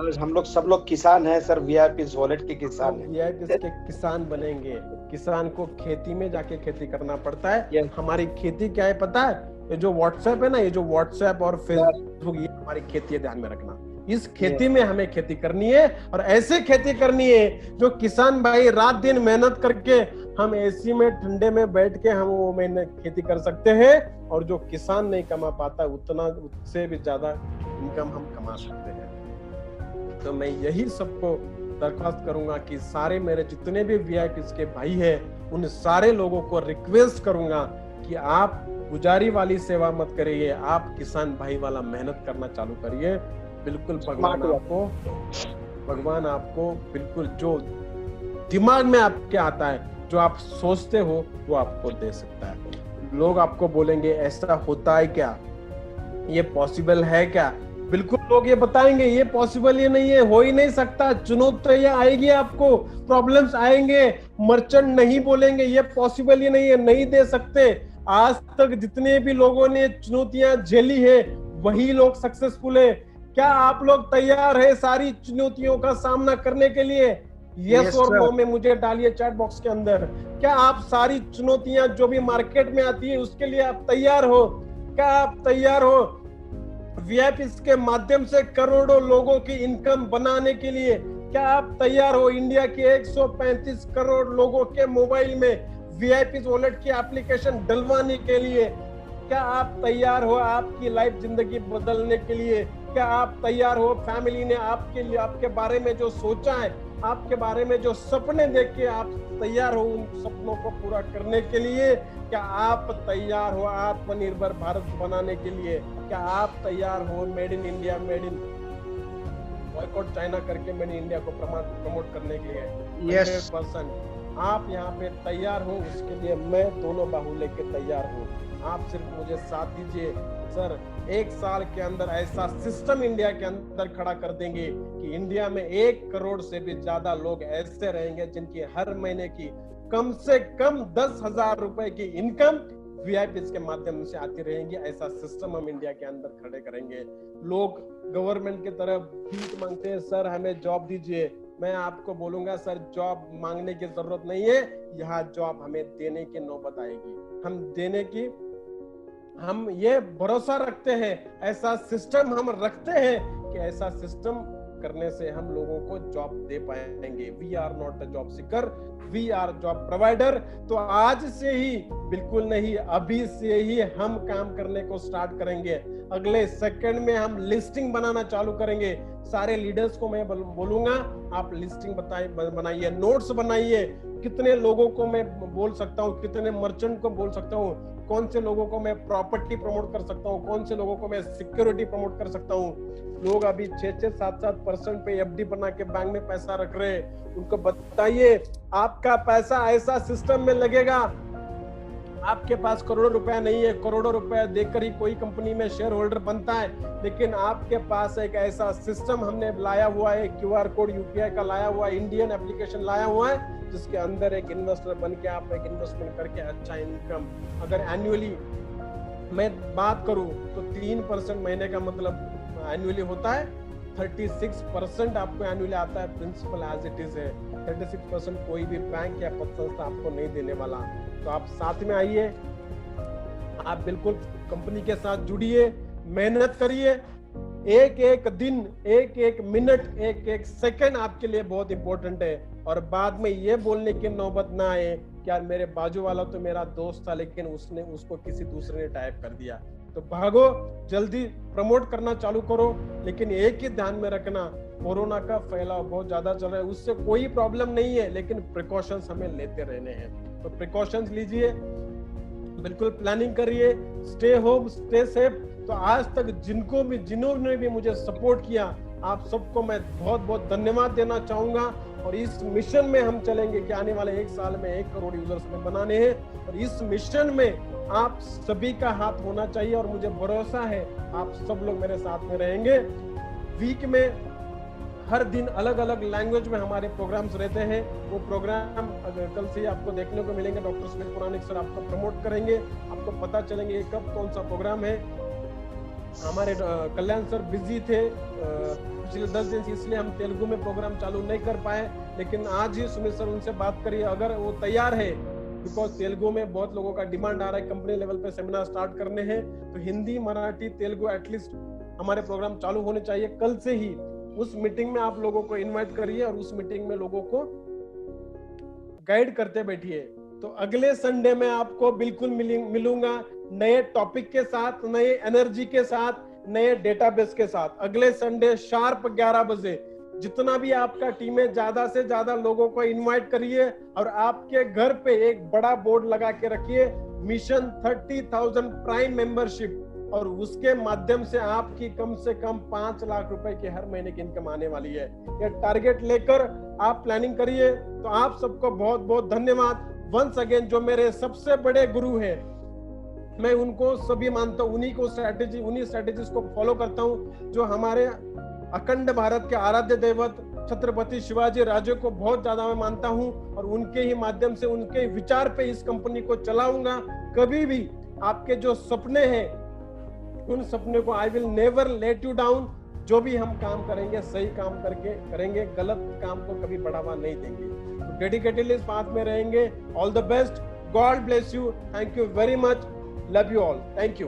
आज हम लोग सब लोग किसान हैं सर, वीआईपीज वॉलेट के किसान हैं। वीआईपीज के किसान बनेंगे। किसान को खेती में जाके खेती करना पड़ता है। हमारी खेती क्या है पता है? ये जो व्हाट्सएप है ना, ये जो व्हाट्सएप और फेसबुक, ये हमारी खेती है, ध्यान में रखना। इस खेती में हमें खेती करनी है, और ऐसे खेती करनी है जो किसान भाई रात दिन मेहनत करके, हम एसी में ठंडे में बैठ के हम वो मेहनत खेती कर सकते हैं, और जो किसान नहीं कमा पाता उतना, उससे भी ज्यादा इनकम हम कमा सकते हैं। तो मैं यही सबको दरख्वास्त करूंगा कि सारे मेरे जितने भी वीआईपीज के भाई हैं, उन सारे लोगों को रिक्वेस्ट करूंगा कि आप पुजारी वाली सेवा मत करिए, आप किसान भाई वाला मेहनत करना चालू करिए। बिल्कुल भगवान आपको बिल्कुल जो दिमाग में आपके आता है, जो आप सोचते हो, वो आपको दे सकता है। लोग आपको बोलेंगे ऐसा होता है क्या, ये पॉसिबल है क्या? बिल्कुल लोग ये बताएंगे ये पॉसिबल ही नहीं है, हो ही नहीं सकता, चुनौतियां आएगी, आपको प्रॉब्लम्स आएंगे, मर्चेंट नहीं बोलेंगे ये पॉसिबल ही नहीं है, नहीं दे सकते। आज तक जितने भी लोगों ने चुनौतियां झेली है, वही लोग सक्सेसफुल है। क्या आप लोग तैयार है सारी चुनौतियों का सामना करने के लिए? यस और नो में मुझे डालिए चैट बॉक्स के अंदर। क्या आप सारी चुनौतियां जो भी मार्केट में आती है उसके लिए आप तैयार हो? क्या आप तैयार हो वीआईपीज के माध्यम से करोड़ों लोगों की इनकम बनाने के लिए? क्या आप तैयार हो इंडिया के 135 करोड़ लोगों के मोबाइल में वीआईपीज वॉलेट की एप्लीकेशन डलवाने के लिए? क्या आप तैयार हो आपकी लाइफ जिंदगी बदलने के लिए? क्या आप तैयार हो? फैमिली ने आपके लिए, आपके बारे में जो सोचा है, आपके बारे में जो सपने देख के आप तैयार हो उन सपनों को पूरा करने के लिए? क्या आप तैयार हो आत्मनिर्भर भारत बनाने के लिए? क्या आप तैयार हो made in India, made in boycott China करके मेड इन इंडिया को प्रमोट करने के लिए? 100% आप यहाँ पे तैयार हो, उसके लिए मैं दोनों बाहु लेके तैयार हूँ। आप सिर्फ मुझे साथ दीजिए सर। 1 साल के अंदर ऐसा सिस्टम इंडिया के अंदर खड़ा कर देंगे कि इंडिया में 1 करोड़ से भी ज्यादा लोग ऐसे रहेंगे जिनकी हर महीने की कम से कम 10,000 रुपए की इनकम वीआईपीज के माध्यम से आती रहेंगी। ऐसा सिस्टम हम इंडिया के अंदर खड़े करेंगे। लोग गवर्नमेंट की तरफ भीख मांगते हैं, सर हमें जॉब दीजिए। मैं आपको बोलूंगा सर जॉब मांगने की जरूरत नहीं है, यहाँ जॉब हमें देने की नौबत आएगी। हम देने की, हम ये भरोसा रखते हैं, ऐसा सिस्टम हम रखते हैं कि ऐसा सिस्टम करने से हम लोगों को जॉब दे पाएंगे। We are not a job seeker, we are job provider. तो आज से ही, बिल्कुल नहीं अभी से ही हम काम करने को स्टार्ट करेंगे। अगले सेकंड में हम लिस्टिंग बनाना चालू करेंगे। सारे लीडर्स को मैं बोलूंगा आप लिस्टिंग बनाइए, नोट्स बनाइए, कितने लोगों को मैं बोल सकता हूँ, कितने मर्चेंट को बोल सकता हूँ, कौन से लोगों को मैं प्रॉपर्टी प्रमोट कर सकता हूँ, कौन से लोगों को मैं सिक्योरिटी प्रमोट कर सकता हूँ। लोग अभी 6-6, 7-7% पे एफडी बना के बैंक में पैसा रख रहे हैं, उनको बताइए आपका पैसा ऐसा सिस्टम में लगेगा। आपके पास करोड़ों रुपया नहीं है, करोड़ों रुपया देकर ही कोई कंपनी में शेयर होल्डर बनता है, लेकिन आपके पास एक ऐसा सिस्टम हमने लाया हुआ है, क्यूआर कोड यूपीआई का लाया हुआ है, इंडियन एप्लीकेशन लाया हुआ है, जिसके अंदर एक इन्वेस्टर बन के आप एक इन्वेस्टमेंट करके अच्छा इनकम, अगर एनुअली मैं बात करूं तो 3% महीने का मतलब एनुअली होता है, 36% आपको एनुअली आता है। प्रिंसिपल एज इट इज है, 36% कोई भी बैंक या पद संस्था आपको नहीं देने वाला। तो आप साथ में आइए, आप बिल्कुल कंपनी के साथ जुड़िए, मेहनत करिए। एक एक दिन, एक एक मिनट, एक एक सेकंड आपके लिए बहुत इंपॉर्टेंट है। और बाद में ये बोलने की नौबत ना आए कि यार मेरे बाजू वाला तो मेरा दोस्त था लेकिन उसने उसको किसी दूसरे ने टाइप कर दिया। तो भागो, जल्दी प्रमोट करना चालू करो, लेकिन एक ही ध्यान में रखना, कोरोना का फैलाव बहुत ज्यादा चल रहा है, उससे कोई प्रॉब्लम नहीं है, लेकिन प्रिकॉशंस हमें लेते रहने हैं। तो प्रिकॉशंस लीजिए, बिल्कुल प्लानिंग करिए, स्टे होम, स्टे सेफ। तो आज तक जिन्होंने भी मुझे सपोर्ट किया, आप सबको मैं बहुत बहुत धन्यवाद देना चाहूंगा। और इस मिशन में हम चलेंगे कि आने वाले 1 साल में 1 करोड़ यूजर्स में बनाने हैं, और इस मिशन में आप सभी का हाथ होना चाहिए, और मुझे भरोसा है आप सब लोग मेरे साथ में रहेंगे। वीक में हर दिन अलग अलग लैंग्वेज में हमारे प्रोग्राम्स रहते हैं। वो प्रोग्राम कल से आपको देखने को मिलेंगे। डॉक्टर सुनील पुराणिक सर आपको प्रमोट करेंगे, आपको पता चलेंगे कब कौन सा प्रोग्राम है। हमारे कल्याण सर बिजी थे पिछले 10 दिन से, इसलिए हम तेलुगु में प्रोग्राम चालू नहीं कर पाए, लेकिन आज ही सुमित सर उनसे बात करिए अगर वो तैयार है, बिकॉज तेलुगु में बहुत लोगों का डिमांड आ रहा है, कंपनी लेवल पे सेमिनार स्टार्ट करने हैं। तो हिंदी, मराठी, तेलुगु एटलीस्ट हमारे प्रोग्राम चालू होने चाहिए कल से ही। उस मीटिंग में आप लोगों को इनवाइट करिए और उस मीटिंग में लोगों को गाइड करते बैठिए। तो अगले संडे में आपको बिल्कुल मिलूंगा नए टॉपिक के साथ, नए एनर्जी के साथ, नए डेटाबेस के साथ। अगले संडे शार्प 11 बजे जितना भी आपका टीम है, ज्यादा से ज्यादा लोगों को इनवाइट करिए और आपके घर पे एक बड़ा बोर्ड लगा के रखिए, मिशन 30,000 प्राइम मेंबरशिप, और उसके माध्यम से आपकी कम से कम 5 लाख रुपए की हर महीने की इनकम आने वाली है। ये टारगेट लेकर आप प्लानिंग करिए। तो आप सबको बहुत बहुत धन्यवाद। वंस अगेन, जो मेरे सबसे बड़े गुरु हैं, मैं उनको सभी मानता हूँ, उन्हीं स्ट्रेटेजीज को फॉलो करता हूँ, जो हमारे अखंड भारत के आराध्य दैवत छत्रपति शिवाजी राजे को बहुत ज्यादा मैं मानता हूँ, और उनके ही माध्यम से, उनके विचार पे इस कंपनी को चलाऊंगा। कभी भी आपके जो सपने हैं, उन सपने को I will never let you down. जो भी हम काम करेंगे सही काम करके करेंगे, गलत काम को कभी बढ़ावा नहीं देंगे। तो डेडिकेटेडली इस बात में रहेंगे। All the best, God bless you, thank you very much, love you all, thank you.